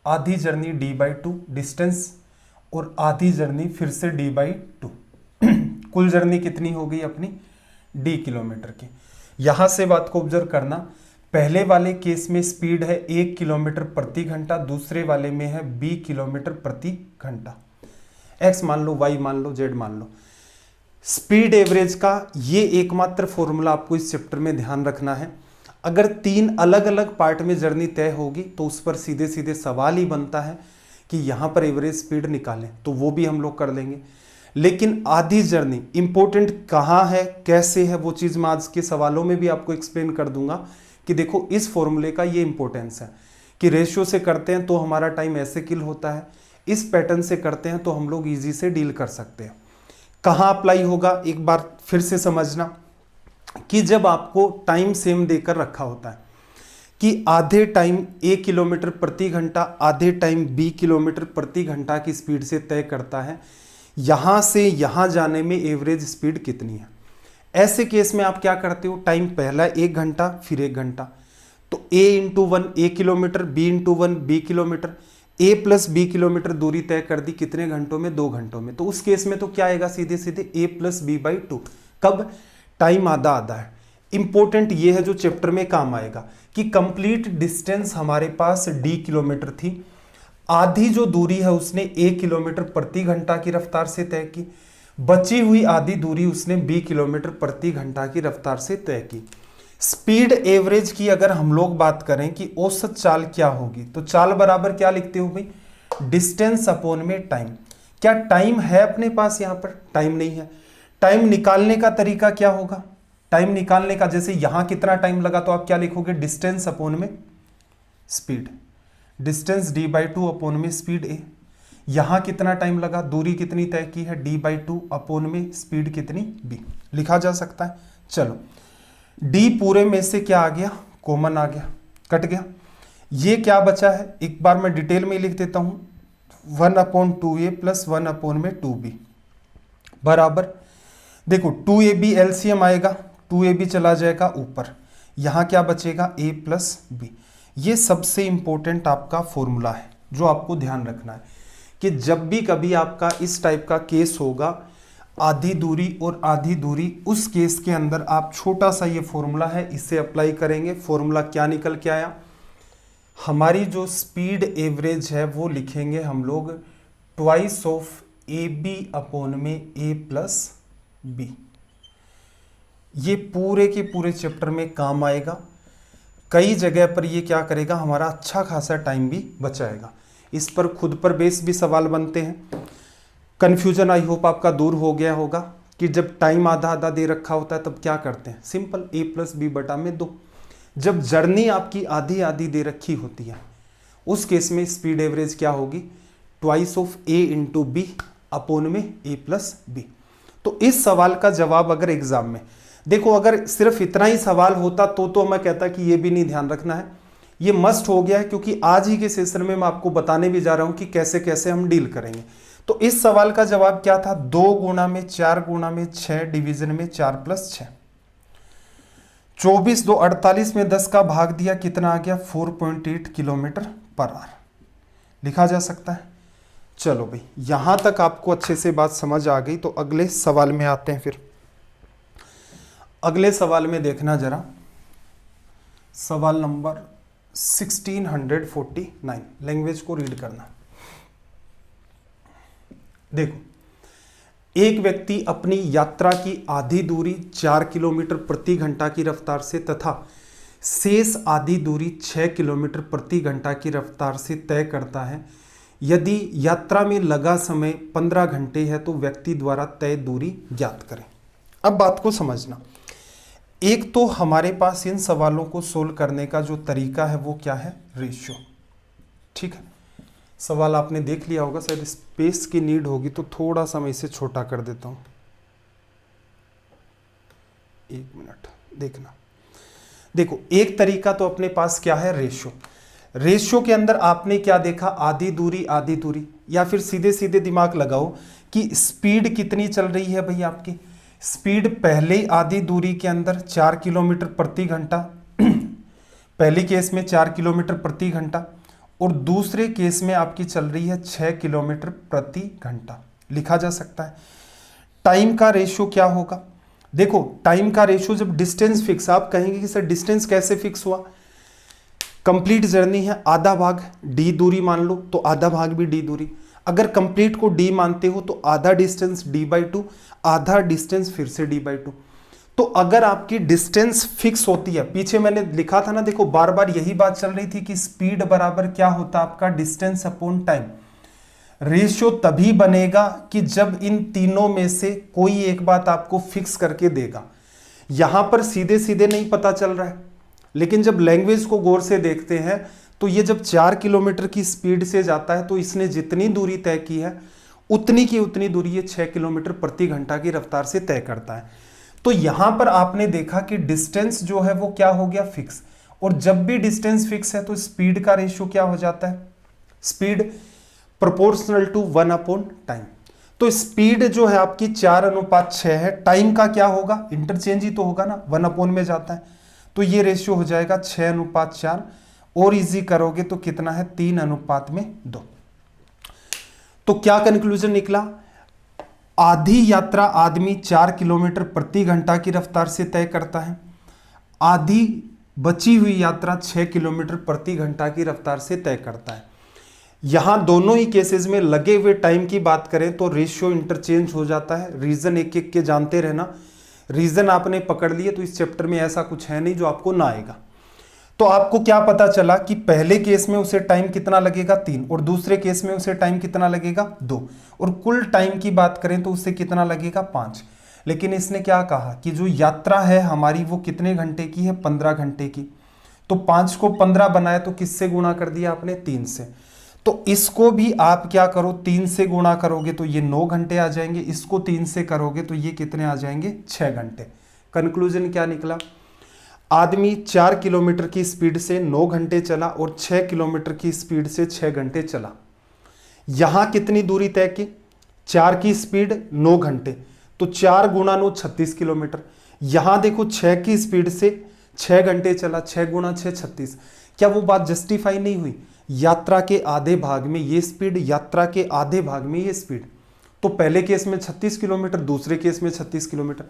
[SPEAKER 1] आधी जर्नी d/2 डिस्टेंस, और आधी जर्नी फिर से d/2। कुल जर्नी कितनी हो गई अपनी? d किलोमीटर की। यहां से बात को ऑब्जर्व करना, पहले वाले केस में स्पीड है 1 किलोमीटर प्रति घंटा, दूसरे वाले में है 20 किलोमीटर प्रति घंटा। x मान लो, y मान लो, z मान लो। स्पीड एवरेज का ये एकमात्र फॉर्मूला आपको इस चैप्टर में ध्यान रखना है। अगर 3 अलग अलग पार्ट में जर्नी तय होगी तो उस पर सीधे सीधे सवाल ही बनता है कि यहां पर एवरेज स्पीड निकालें, तो वो भी हम लोग कर लेंगे। लेकिन आधी जर्नी इंपॉर्टेंट कहाँ है, कैसे है, वो चीज़ मैं आज के सवालों में भी आपको एक्सप्लेन कर दूंगा कि देखो इस फॉर्मूले का ये इंपॉर्टेंस है कि रेशियो से करते हैं तो हमारा टाइम ऐसे किल होता है, इस पैटर्न से करते हैं तो हम लोग ईजी से डील कर सकते हैं। कहाँ अप्लाई होगा एक बार फिर से समझना, कि जब आपको टाइम सेम देकर रखा होता है कि आधे टाइम 1 किलोमीटर प्रति घंटा, आधे टाइम 20 किलोमीटर प्रति घंटा की स्पीड से तय करता है, यहां से यहां जाने में एवरेज स्पीड कितनी है। ऐसे केस में आप क्या करते हो? टाइम पहला 1 घंटा फिर 1 घंटा, तो a × 1 1 kilometre, b × 1 b kilometre, a + b kilometre दूरी तय कर दी कितने घंटों में? 2 घंटों में। तो उस केस में तो क्या आएगा? सीधे सीधे a + b/2। कब? टाइम आधा आधा है। इंपॉर्टेंट ये है जो चैप्टर में काम आएगा कि कंप्लीट डिस्टेंस हमारे पास d किलोमीटर थी, आधी जो दूरी है उसने 1 किलोमीटर प्रति घंटा की रफ्तार से तय की, बची हुई आधी दूरी उसने 20 किलोमीटर प्रति घंटा की रफ्तार से तय की। स्पीड एवरेज की अगर हम लोग बात करें कि औसत चाल क्या होगी, तो चाल बराबर क्या लिखते हो भाई, डिस्टेंस अपॉन में टाइम। क्या टाइम है अपने पास? यहां पर टाइम नहीं है। टाइम निकालने का तरीका क्या होगा? टाइम निकालने का, जैसे यहां कितना टाइम लगा तो आप क्या लिखोगे, डिस्टेंस अपॉन में speed, distance D by two upon में स्पीड ए। यहां कितना टाइम लगा, दूरी कितनी तय की है, डी बाई टू अपॉन में स्पीड कितनी, बी, लिखा जा सकता है। चलो डी पूरे में से क्या आ गया, कॉमन आ गया, कट गया। ये क्या बचा है, एक बार मैं डिटेल में लिख देता हूं, 1/2a प्लस 1/2b बराबर, देखो 2ab एलसीएम आएगा, 2ab चला जाएगा ऊपर, यहां क्या बचेगा, a प्लस बी। ये सबसे इंपॉर्टेंट आपका फॉर्मूला है जो आपको ध्यान रखना है कि जब भी कभी आपका इस टाइप का केस होगा, आधी दूरी और आधी दूरी, उस केस के अंदर आप छोटा सा ये फॉर्मूला है इसे अप्लाई करेंगे। फॉर्मूला क्या निकल के आया, हमारी जो स्पीड एवरेज है वो लिखेंगे हम लोग twice of A B upon में ए प्लस बी। ये पूरे के पूरे चैप्टर में काम आएगा, कई जगह पर ये क्या करेगा, हमारा अच्छा खासा टाइम भी बचाएगा। इस पर खुद पर बेस भी सवाल बनते हैं। कन्फ्यूजन आई होप आपका दूर हो गया होगा कि जब टाइम आधा आधा दे रखा होता है तब क्या करते हैं, सिंपल a प्लस बी बटा में 2। जब जर्नी आपकी आधी आधी दे रखी होती है उस केस में स्पीड एवरेज क्या होगी, twice of a into B upon में a प्लस बी। तो इस सवाल का जवाब अगर एग्जाम में देखो, अगर सिर्फ इतना ही सवाल होता तो मैं कहता कि ये भी नहीं ध्यान रखना है, ये मस्ट हो गया है, क्योंकि आज ही के सेशन में मैं आपको बताने भी जा रहा हूं कि कैसे कैसे हम डील करेंगे। तो इस सवाल का जवाब क्या था, 2 गुणा में 4 गुणा में 6 डिवीजन में 4 प्लस 6, 24 2 48 में 10 का भाग दिया, कितना आ गया, 4.8 किलोमीटर पर आवर लिखा जा सकता है। चलो भाई यहां तक आपको अच्छे से बात समझ आ गई, तो अगले सवाल में आते हैं। फिर अगले सवाल में देखना जरा, सवाल नंबर 1649, लैंग्वेज को रीड करना। देखो, एक व्यक्ति अपनी यात्रा की आधी दूरी 4 किलोमीटर प्रति घंटा की रफ्तार से तथा शेष आधी दूरी 6 किलोमीटर प्रति घंटा की रफ्तार से तय करता है। यदि यात्रा में लगा समय 15 घंटे है तो व्यक्ति द्वारा तय दूरी ज्ञात करें। अब बात को समझना, एक तो हमारे पास इन सवालों को सोल्व करने का जो तरीका है वो क्या है, रेशियो। ठीक है, सवाल आपने देख लिया होगा, शायद स्पेस की नीड होगी तो थोड़ा सा मैं इसे छोटा कर देता हूं, 1 मिनट देखना। देखो, एक तरीका तो अपने पास क्या है, रेशियो। रेशियो के अंदर आपने क्या देखा, आधी दूरी, या फिर सीधे सीधे दिमाग लगाओ कि स्पीड कितनी चल रही है भाई आपकी। स्पीड पहले आधी दूरी के अंदर 4 किलोमीटर प्रति घंटा, पहली केस में 4 किलोमीटर प्रति घंटा, और दूसरे केस में आपकी चल रही है 6 किलोमीटर प्रति घंटा, लिखा जा सकता है। टाइम का रेशियो क्या होगा, देखो टाइम का रेशियो जब डिस्टेंस फिक्स, आप कहेंगे कि सर डिस्टेंस कैसे फिक्स हुआ, कंप्लीट जर्नी है, आधा भाग डी दूरी मान लो तो आधा भाग भी डी दूरी। अगर कंप्लीट को डी मानते हो तो आधा डिस्टेंस डी बाई टू, आधा डिस्टेंस फिर से डी बाई टू। तो अगर आपकी डिस्टेंस फिक्स होती है, पीछे मैंने लिखा था ना, देखो बार बार यही बात चल रही थी कि स्पीड बराबर क्या होता है आपका, डिस्टेंस अपॉन टाइम। रेशियो तभी बनेगा कि जब इन तीनों में से कोई एक बात आपको फिक्स करके देगा। यहां पर सीधे सीधे नहीं पता चल रहा है, लेकिन जब लैंग्वेज को गौर से देखते हैं तो ये जब 4 किलोमीटर की स्पीड से जाता है तो इसने जितनी दूरी तय की है उतनी की उतनी दूरी ये 6 किलोमीटर प्रति घंटा की रफ्तार से तय करता है। तो यहां पर आपने देखा कि डिस्टेंस जो है वो क्या हो गया, फिक्स। और जब भी डिस्टेंस फिक्स है तो स्पीड का रेशियो क्या हो जाता है, speed proportional to 1 upon time. तो स्पीड जो है आपकी 4:6 है, टाइम का क्या होगा, इंटरचेंज ही तो होगा ना, 1 अपॉन में जाता है, तो ये रेशियो हो जाएगा 6:4, और इजी करोगे तो कितना है, 3:2। तो क्या कंक्लूजन निकला, आधी यात्रा आदमी 4 किलोमीटर प्रति घंटा की रफ्तार से तय करता है, आधी बची हुई यात्रा 6 किलोमीटर प्रति घंटा की रफ्तार से तय करता है। यहां दोनों ही केसेस में लगे हुए टाइम की बात करें तो रेशियो इंटरचेंज हो जाता है। रीजन एक एक के जानते रहना, रीजन आपने पकड़ लिए तो इस चैप्टर में ऐसा कुछ है नहीं जो आपको ना आएगा। तो आपको क्या पता चला कि पहले केस में उसे टाइम कितना लगेगा 3, और दूसरे केस में उसे टाइम कितना लगेगा 2, और कुल टाइम की बात करें तो उसे कितना लगेगा 5। लेकिन इसने क्या कहा कि जो यात्रा है हमारी वो कितने घंटे की है, 15 घंटे की। तो 5 को 15 बनाया तो किससे गुणा कर दिया आपने, 3 से। तो इसको भी आप क्या करो, 3 से गुणा करोगे तो ये 9 घंटे आ जाएंगे, इसको 3 से करोगे तो ये कितने आ जाएंगे, 6 घंटे। कंक्लूजन क्या निकला, आदमी 4 किलोमीटर की स्पीड से 9 घंटे चला और 6 किलोमीटर की स्पीड से 6 घंटे चला। यहां कितनी दूरी तय की, 4 की स्पीड 9 घंटे, तो 4 गुणा 9 36 किलोमीटर। यहां देखो 6 की स्पीड से 6 घंटे चला, 6 गुणा 6 36। क्या वो बात जस्टिफाई नहीं हुई, यात्रा के आधे भाग में ये स्पीड, यात्रा के आधे भाग में ये स्पीड। तो पहले केस में 36 किलोमीटर, दूसरे केस में 36 किलोमीटर।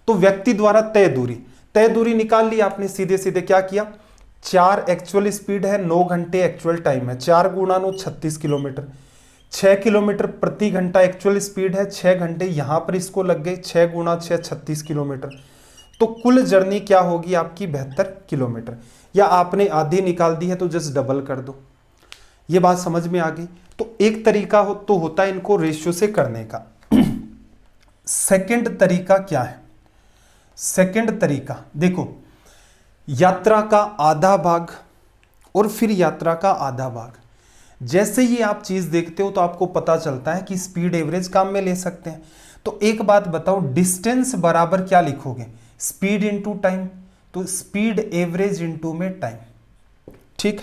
[SPEAKER 1] तो व्यक्ति द्वारा तय दूरी निकाल ली आपने, सीधे सीधे क्या किया, 4 एक्चुअल स्पीड है, 9 घंटे एक्चुअल टाइम है, 4 गुणा 9 36 किलोमीटर। 6 किलोमीटर प्रति घंटा एक्चुअल स्पीड है, 6 घंटे यहां पर इसको लग गए, 6 गुणा 6 36 किलोमीटर। तो कुल जर्नी क्या होगी आपकी, 72 किलोमीटर। या आपने आधी निकाल दी है तो जस्ट डबल कर दो। ये बात समझ में आ गई। तो एक तरीका होता है इनको रेशियो से करने का। सेकंड तरीका क्या है, सेकंड तरीका देखो, यात्रा का आधा भाग और फिर यात्रा का आधा भाग। जैसे ही आप चीज देखते हो तो आपको पता चलता है कि स्पीड एवरेज काम में ले सकते हैं। तो एक बात बताओ, डिस्टेंस बराबर क्या लिखोगे, स्पीड इंटू टाइम। तो स्पीड एवरेज इंटू में टाइम, ठीक।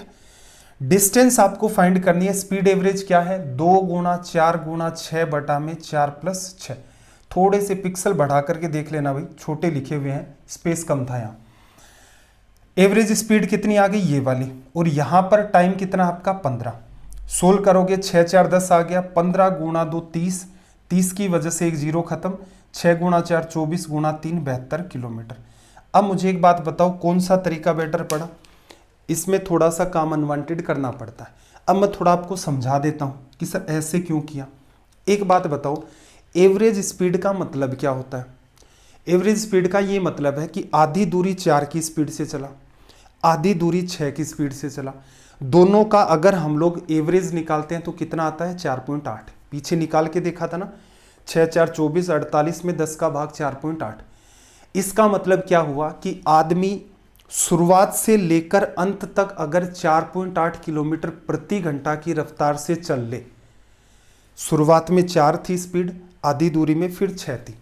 [SPEAKER 1] डिस्टेंस आपको फाइंड करनी है, स्पीड एवरेज क्या है, 2 गुणा 4 गुणा 6 बटा में 4 प्लस 6। थोड़े से पिक्सल बढ़ा करके देख लेना भाई, छोटे लिखे हुए हैं, स्पेस कम था यहाँ। एवरेज स्पीड कितनी आ गई, ये वाली, और यहां पर टाइम कितना आपका 15। सोल्व करोगे 6 4 10 आ गया, 15 गुणा 2 30, 30 की वजह से एक जीरो खत्म, 6 गुणा 4 24 गुणा 3 72 किलोमीटर। अब मुझे एक बात बताओ, कौन सा तरीका बेटर पड़ा, इसमें थोड़ा सा काम अनवांटेड करना पड़ता है। अब मैं थोड़ा आपको समझा देता हूं कि सर ऐसे क्यों किया। एक बात बताओ, एवरेज स्पीड का मतलब क्या होता है, एवरेज स्पीड का ये मतलब है कि आधी दूरी 4 की स्पीड से चला, आधी दूरी 6 की स्पीड से चला, दोनों का अगर हम लोग एवरेज निकालते हैं तो कितना आता है 4.8। पीछे निकाल के देखा था ना, 6 4 24 48 में 10 का भाग 4.8। इसका मतलब क्या हुआ कि आदमी शुरुआत से लेकर अंत तक अगर 4.8 किलोमीटर प्रति घंटा की रफ्तार से चल ले, शुरुआत में 4 थी स्पीड, आधी दूरी में फिर 6 थी,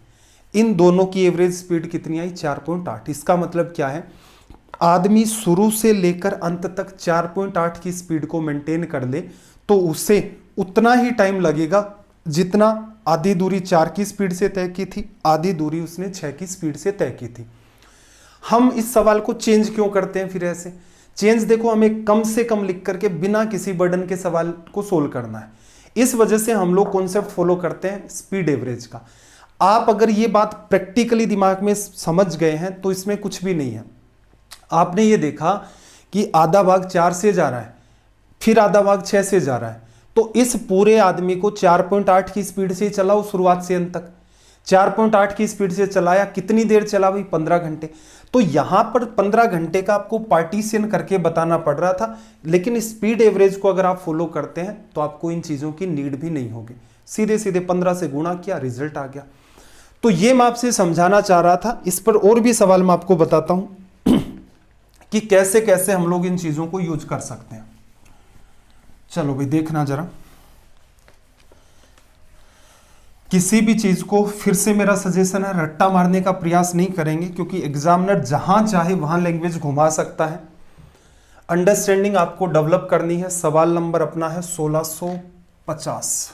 [SPEAKER 1] इन दोनों की एवरेज स्पीड कितनी आई 4.8। इसका मतलब क्या है, आदमी शुरू से लेकर अंत तक 4.8 की स्पीड को मेंटेन कर ले तो उसे उतना ही टाइम लगेगा जितना आधी दूरी 4 की स्पीड से तय की थी, आधी दूरी उसने 6 की स्पीड से तय की थी। हम इस सवाल को चेंज क्यों करते हैं, फिर ऐसे चेंज देखो, हमें कम से कम लिख करके बिना किसी बर्डन के सवाल को सोल्व करना है। इस वजह से हम लोग कॉन्सेप्ट फॉलो करते हैं स्पीड एवरेज का। आप अगर ये बात प्रैक्टिकली दिमाग में समझ गए हैं तो इसमें कुछ भी नहीं है। आपने ये देखा कि आधा भाग 4 से जा रहा है, फिर आधा भाग 6 से जा रहा है, तो इस पूरे आदमी को 4.8 की स्पीड से चलाओ शुरुआत से अंत तक। 4.8 की स्पीड से चलाया, कितनी देर चला भाई 15 घंटे। तो यहां पर 15 घंटे का आपको पार्टीशन करके बताना पड़ रहा था, लेकिन स्पीड एवरेज को अगर आप फॉलो करते हैं तो आपको इन चीजों की नीड भी नहीं होगी। सीधे सीधे 15 से गुणा किया, रिजल्ट आ गया। तो ये मैं आपसे समझाना चाह रहा था। इस पर और भी सवाल मैं आपको बताता हूं कि कैसे कैसे हम लोग इन चीजों को यूज कर सकते हैं। चलो भाई देखना जरा, किसी भी चीज को फिर से मेरा सजेशन है रट्टा मारने का प्रयास नहीं करेंगे, क्योंकि एग्जामिनर जहां चाहे वहां लैंग्वेज घुमा सकता है। अंडरस्टैंडिंग आपको डेवलप करनी है। सवाल नंबर अपना है 1650,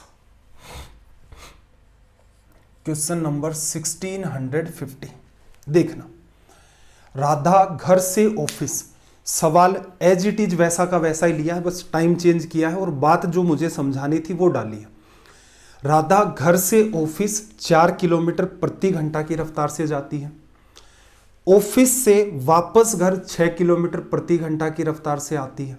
[SPEAKER 1] क्वेश्चन नंबर 1650। देखना, राधा घर से ऑफिस, सवाल एज इट इज वैसा का वैसा ही लिया है, बस टाइम चेंज किया है और बात जो मुझे समझानी थी वो डाली है। राधा घर से ऑफिस 4 किलोमीटर प्रति घंटा की रफ्तार से जाती है, ऑफिस से वापस घर 6 किलोमीटर प्रति घंटा की रफ्तार से आती है।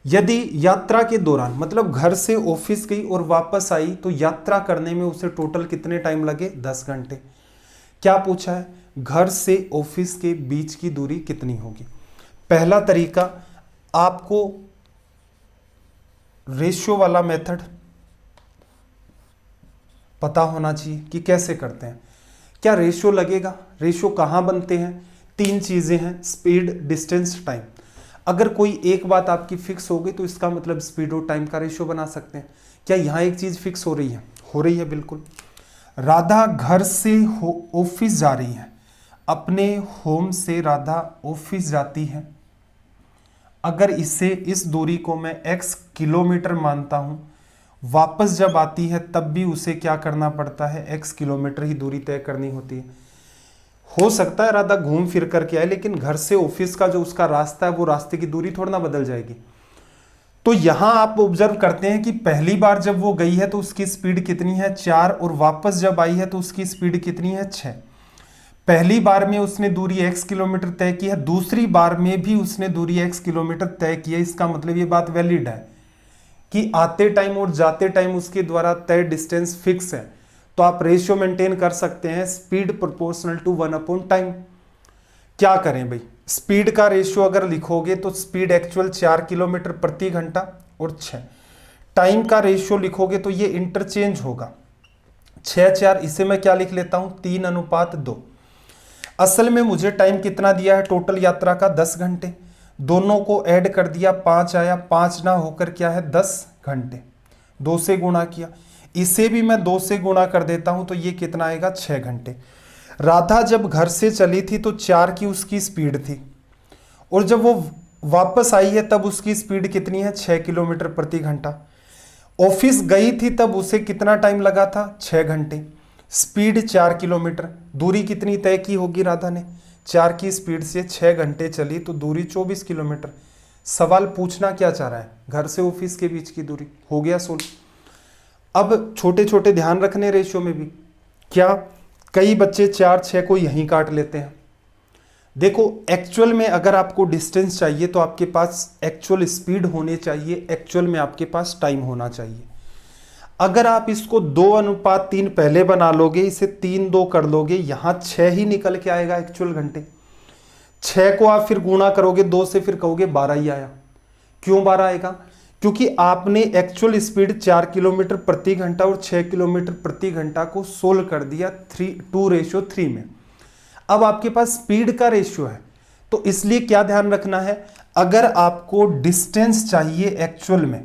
[SPEAKER 1] यदि यात्रा के दौरान मतलब घर से ऑफिस गई और वापस आई तो यात्रा करने में उसे टोटल कितने टाइम लगे? 10 घंटे। क्या पूछा है? घर से ऑफिस के बीच की दूरी कितनी होगी। पहला तरीका, आपको रेशियो वाला मेथड पता होना चाहिए कि कैसे करते हैं। क्या रेशियो लगेगा? रेशियो कहाँ बनते हैं? 3 चीजें हैं, स्पीड, डिस्टेंस, टाइम। अगर कोई एक बात आपकी फिक्स हो गई तो इसका मतलब स्पीड और टाइम का रेशियो बना सकते हैं। क्या यहाँ एक चीज फिक्स हो रही है? हो रही है, बिल्कुल। राधा घर से ऑफिस जा रही है, अपने होम से राधा ऑफिस जाती है। अगर इस दूरी को मैं x किलोमीटर मानता हूं, वापस जब आती है तब भी उसे क्या करना पड़ता है? x किलोमीटर ही दूरी तय करनी होती है। हो सकता है राधा घूम फिर करके आए, लेकिन घर से ऑफिस का जो उसका रास्ता है वो रास्ते की दूरी थोड़ा ना बदल जाएगी। तो यहां आप ऑब्जर्व करते हैं कि पहली बार जब वो गई है तो उसकी स्पीड कितनी है? 4, और वापस जब आई है तो उसकी स्पीड कितनी है? 6। पहली बार में उसने दूरी x किलोमीटर तय की है, दूसरी बार में भी उसने दूरी x किलोमीटर तय की है। इसका मतलब ये बात वैलिड है कि आते टाइम और जाते टाइम उसके द्वारा तय डिस्टेंस फिक्स है। तो आप रेशियो मेंटेन कर सकते हैं, स्पीड प्रोपोर्शनल टू 1/टाइम। क्या करें भाई? स्पीड का रेशियो अगर लिखोगे तो स्पीड एक्चुअल 4 किलोमीटर प्रति घंटा और 6। टाइम का रेशियो लिखोगे तो ये इंटरचेंज होगा, 6/4। इसे मैं क्या लिख लेता हूं? 3:2। असल में मुझे टाइम कितना दिया है टोटल यात्रा का? 10 घंटे। दोनों को ऐड कर दिया, 5 आया, 5 ना होकर क्या है? 10 घंटे। 2 से गुणा किया, इसे भी मैं 2 से गुणा कर देता हूं तो ये कितना आएगा? 6 घंटे। राधा जब घर से चली थी तो 4 की उसकी स्पीड थी, और जब वो वापस आई है तब उसकी स्पीड कितनी है? 6 किलोमीटर प्रति घंटा। ऑफिस गई थी तब उसे कितना टाइम लगा था? 6 घंटे। Speed 4 kilometre. दूरी कितनी तय की होगी राधा ने? 4 की स्पीड से 6 घंटे चली तो दूरी 24 किलोमीटर। सवाल पूछना क्या चाह रहा है? घर से ऑफिस के बीच की दूरी। हो गया सोल्व। अब छोटे छोटे ध्यान रखने रेशियो में भी। क्या कई बच्चे 4, 6 को यहीं काट लेते हैं? देखो, एक्चुअल में अगर आपको डिस्टेंस चाहिए तो आपके पास एक्चुअल स्पीड होनी चाहिए, एक्चुअल में आपके पास टाइम होना चाहिए। अगर आप इसको 2:3 पहले बना लोगे, इसे 3/2 कर लोगे, यहां 6 ही निकल के आएगा एक्चुअल घंटे। 6 को आप फिर गुणा करोगे 2 से, फिर कहोगे 12 ही आया। क्यों 12 आएगा? क्योंकि आपने एक्चुअल स्पीड 4 किलोमीटर प्रति घंटा और 6 किलोमीटर प्रति घंटा को सोल्व कर दिया 2:3 में। अब आपके पास स्पीड का रेशियो है, तो इसलिए क्या ध्यान रखना है? अगर आपको डिस्टेंस चाहिए एक्चुअल में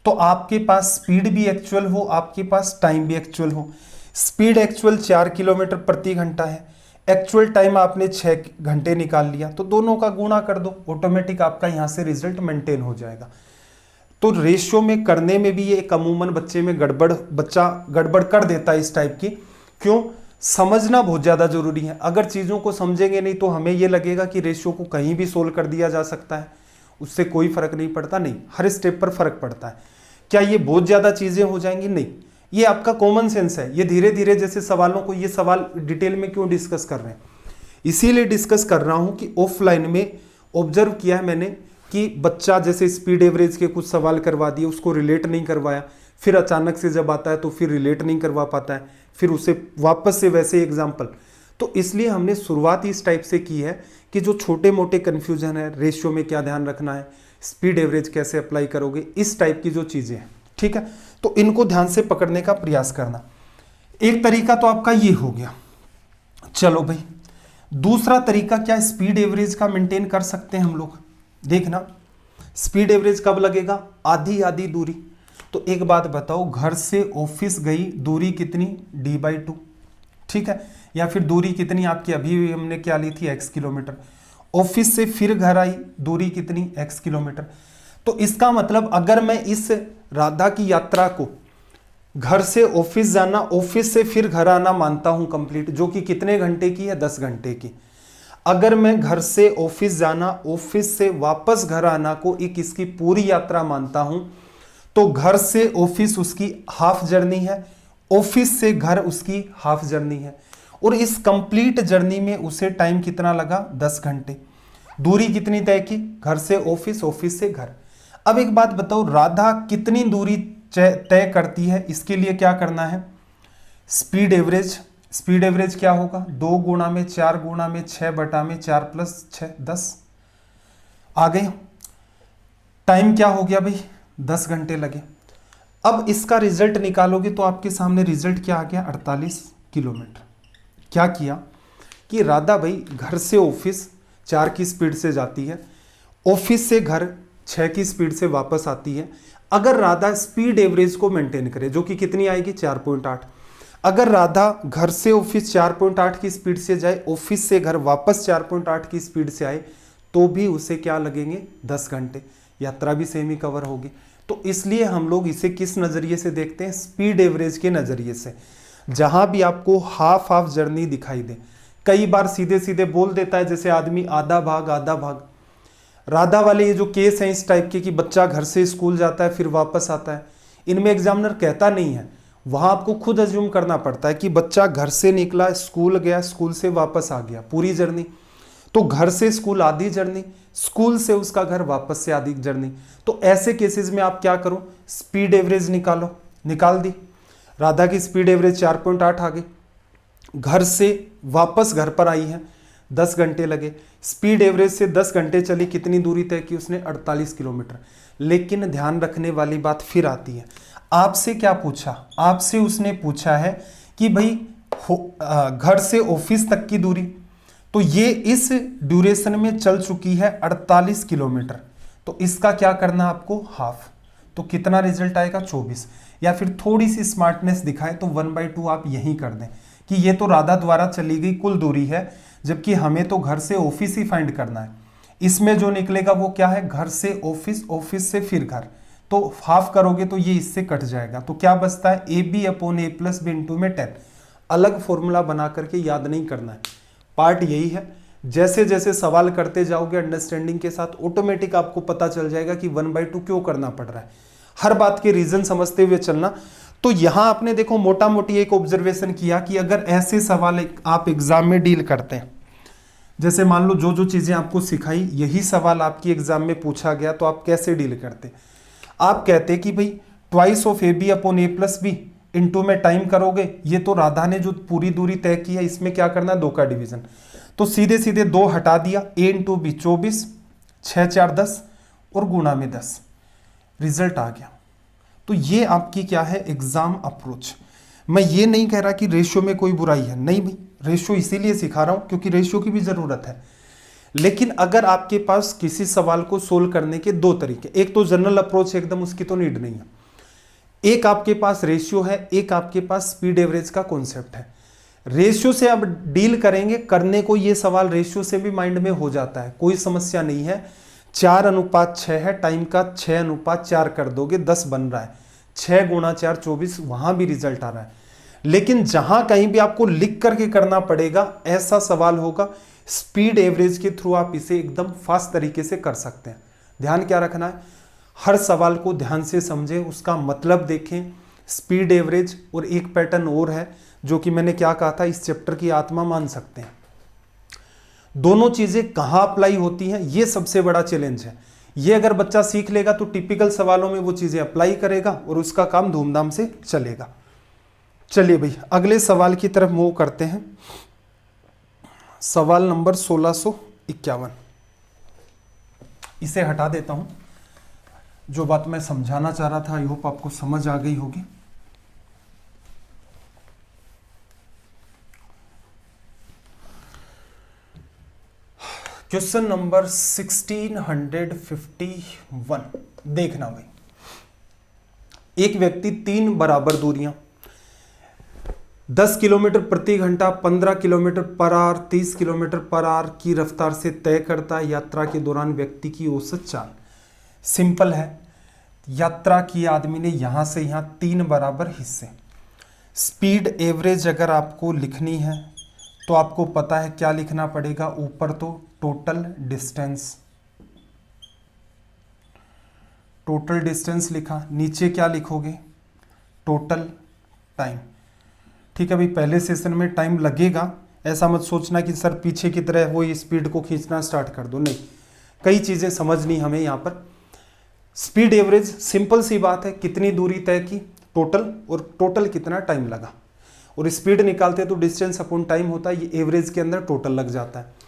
[SPEAKER 1] तो आपके पास स्पीड भी एक्चुअल हो, आपके पास टाइम भी एक्चुअल हो। स्पीड एक्चुअल 4 किलोमीटर प्रति घंटा है, एक्चुअल टाइम आपने 6 घंटे निकाल लिया, तो दोनों का गुणा कर दो, ऑटोमेटिक आपका यहां से रिजल्ट मेंटेन हो जाएगा। तो रेशियो में करने में भी ये एक अमूमन बच्चा गड़बड़ कर देता है इस टाइप की। क्यों? समझना बहुत ज़्यादा जरूरी है। अगर चीज़ों को समझेंगे नहीं तो हमें ये लगेगा कि रेशियो को कहीं भी सोल्व कर दिया जा सकता है, उससे कोई फर्क नहीं पड़ता। नहीं, हर स्टेप पर फर्क पड़ता है। क्या ये बहुत ज़्यादा चीज़ें हो जाएंगी? नहीं, ये आपका कॉमन सेंस है। ये धीरे धीरे जैसे सवालों को, ये सवाल डिटेल में क्यों डिस्कस कर रहे हैं? इसीलिए डिस्कस कर रहा हूँ कि ऑफलाइन में ऑब्जर्व किया है मैंने कि बच्चा जैसे स्पीड एवरेज के कुछ सवाल करवा दिए, उसको रिलेट नहीं करवाया, फिर अचानक से जब आता है तो फिर रिलेट नहीं करवा पाता है, फिर उसे वापस से वैसे एग्जाम्पल। तो इसलिए हमने शुरुआत इस टाइप से की है कि जो छोटे मोटे कन्फ्यूजन है, रेशियो में क्या ध्यान रखना है, स्पीड एवरेज कैसे अप्लाई करोगे, इस टाइप की जो चीज़ें हैं, ठीक है, तो इनको ध्यान से पकड़ने का प्रयास करना। एक तरीका तो आपका ये हो गया। चलो भाई, दूसरा तरीका क्या? स्पीड एवरेज का मेंटेन कर सकते हैं हम लोग। देखना, स्पीड एवरेज कब लगेगा? आधी आधी दूरी। तो एक बात बताओ, घर से ऑफिस गई दूरी कितनी? d/2, ठीक है, या फिर दूरी कितनी आपकी अभी हमने क्या ली थी? x kilometre. ऑफिस से फिर घर आई, दूरी कितनी? x kilometre. तो इसका मतलब अगर मैं इस राधा की यात्रा को घर से ऑफिस जाना, ऑफिस से फिर घर आना मानता हूं कंप्लीट, जो कि कितने घंटे की है? 10 घंटे की। अगर मैं घर से ऑफिस जाना, ऑफिस से वापस घर आना को एक इसकी पूरी यात्रा मानता हूं, तो घर से ऑफिस उसकी हाफ जर्नी है, ऑफिस से घर उसकी हाफ जर्नी है, और इस कंप्लीट जर्नी में उसे टाइम कितना लगा? 10 घंटे। दूरी कितनी तय की, घर से ऑफिस, ऑफिस से घर। अब एक बात बताओ, राधा कितनी दूरी तय करती है, इसके लिए क्या करना है, स्पीड एवरेज। स्पीड एवरेज क्या होगा, 2 गुणा में 4 गुणा में 6 बटा में 4 प्लस 6 10 आ गए। टाइम क्या हो गया भाई, 10 घंटे लगे। अब इसका रिजल्ट निकालोगे तो आपके सामने रिजल्ट क्या आ गया, 48 किलोमीटर। क्या किया कि राधा भाई घर से ऑफिस 4 की स्पीड से जाती है, ऑफिस से घर 6 की स्पीड से वापस आती है। अगर राधा स्पीड एवरेज को मेंटेन करे, जो कि कितनी आएगी, 4.8। अगर राधा घर से ऑफिस 4.8 की स्पीड से जाए, ऑफिस से घर वापस 4.8 की स्पीड से आए, तो भी उसे क्या लगेंगे, 10 घंटे, यात्रा भी सेम ही कवर होगी। तो इसलिए हम लोग इसे किस नज़रिए से देखते हैं, स्पीड एवरेज के नज़रिए से। जहां भी आपको हाफ हाफ जर्नी दिखाई दे, कई बार सीधे सीधे बोल देता है जैसे आदमी आधा भाग आधा भाग। राधा वाले ये जो केस हैं इस टाइप के कि बच्चा घर से स्कूल जाता है फिर वापस आता है, इनमें एग्जामिनर कहता नहीं है, वहां आपको खुद अज्यूम करना पड़ता है कि बच्चा घर से निकला, स्कूल गया, स्कूल से वापस आ गया, पूरी जर्नी। तो घर से स्कूल आधी जर्नी, स्कूल से उसका घर वापस से आधी जर्नी। तो ऐसे केसेस में आप क्या करो, स्पीड एवरेज निकालो। निकाल दी, राधा की स्पीड एवरेज 4.8 आ गई, घर से वापस घर पर आई है, 10 घंटे लगे। स्पीड एवरेज से 10 घंटे चली, कितनी दूरी तय की उसने, 48 किलोमीटर। लेकिन ध्यान रखने वाली बात फिर आती है, आपसे क्या पूछा, आपसे उसने पूछा है कि भाई घर से ऑफिस तक की दूरी, तो ये इस ड्यूरेशन में चल चुकी है 48 किलोमीटर। तो इसका क्या करना आपको, हाफ। तो कितना रिजल्ट आएगा, 24। या फिर थोड़ी सी स्मार्टनेस दिखाए तो 1/2 आप यही कर दें कि ये तो राधा द्वारा चली गई कुल दूरी है, जबकि हमें तो घर से ऑफिस ही फाइंड करना है। इसमें जो निकलेगा वो क्या है, घर से ऑफिस, ऑफिस से फिर घर। तो हाफ करोगे तो ये इससे कट जाएगा, तो क्या बचता है, AB/A+B इंटू में 10। अलग फॉर्मूला बना करके याद नहीं करना है, पार्ट यही है। जैसे जैसे सवाल करते जाओगे अंडरस्टैंडिंग के साथ, ऑटोमेटिक आपको पता चल जाएगा कि 1/2 क्यों करना पड़ रहा है। हर बात के रीजन समझते हुए चलना। तो यहां आपने देखो मोटा मोटी एक ऑब्जर्वेशन किया कि अगर ऐसे सवाल आप एग्जाम में डील करते हैं, जैसे मान लो जो जो चीजें आपको सिखाई यही सवाल आपकी एग्जाम में पूछा गया, तो आप कैसे डील करते, आप कहते कि भाई ट्वाइस ऑफ AB/A+B इंटू में टाइम करोगे। ये तो राधा ने जो पूरी दूरी तय की है, इसमें क्या करना है, 2 का डिवीजन। तो सीधे सीधे 2 हटा दिया, A/B 24, 6 4 10 और गुणा में 10, रिजल्ट आ गया। तो ये आपकी क्या है, एग्जाम अप्रोच। मैं ये नहीं कह रहा कि रेशियो में कोई बुराई है, नहीं भाई, रेशियो इसीलिए सिखा रहा हूं क्योंकि रेशियो की भी जरूरत है। लेकिन अगर आपके पास किसी सवाल को सोल्व करने के 2 तरीके, एक तो जनरल अप्रोच एकदम, उसकी तो नीड नहीं है, एक आपके पास रेशियो है, एक आपके पास स्पीड एवरेज का कॉन्सेप्ट है। रेशियो से अब डील करेंगे, करने को ये सवाल रेशियो से भी माइंड में हो जाता है, कोई समस्या नहीं है। 4:6 है, टाइम का 6:4 कर दोगे, 10 बन रहा है, 6 गुणा 4 24, वहां भी रिजल्ट आ रहा है। लेकिन जहां कहीं भी आपको लिख करके करना पड़ेगा, ऐसा सवाल होगा, स्पीड एवरेज के थ्रू आप इसे एकदम फास्ट तरीके से कर सकते हैं। ध्यान क्या रखना है, हर सवाल को ध्यान से समझें, उसका मतलब देखें। स्पीड एवरेज और एक पैटर्न और है जो कि मैंने क्या कहा था, इस चैप्टर की आत्मा मान सकते हैं। दोनों चीजें कहां अप्लाई होती हैं, ये सबसे बड़ा चैलेंज है। ये अगर बच्चा सीख लेगा तो टिपिकल सवालों में वो चीजें अप्लाई करेगा और उसका काम धूमधाम से चलेगा। चलिए भाई अगले सवाल की तरफ मूव करते हैं। सवाल नंबर 1651, इसे हटा देता हूं। जो बात मैं समझाना चाह रहा था आई होप आपको समझ आ गई होगी। क्वेश्चन नंबर 1651, देखना भाई। एक व्यक्ति 3 बराबर दूरियां 10 किलोमीटर प्रति घंटा, 15 kilometre per hour, 30 kilometre per hour की रफ्तार से तय करता है। यात्रा के दौरान व्यक्ति की औसत चाल, सिंपल है, यात्रा की आदमी ने यहां से यहां 3 बराबर हिस्से। स्पीड एवरेज अगर आपको लिखनी है तो आपको पता है क्या लिखना पड़ेगा, ऊपर तो टोटल डिस्टेंस लिखा, नीचे क्या लिखोगे, टोटल टाइम। ठीक है भाई, पहले सेशन में टाइम लगेगा, ऐसा मत सोचना कि सर पीछे की तरह वो स्पीड को खींचना स्टार्ट कर दो, नहीं, कई चीज़ें समझनी हमें यहाँ पर। स्पीड एवरेज सिंपल सी बात है, कितनी दूरी तय की टोटल, और टोटल कितना टाइम लगा, और स्पीड निकालते हैं तो डिस्टेंस अपॉन टाइम होता है, ये एवरेज के अंदर टोटल लग जाता है।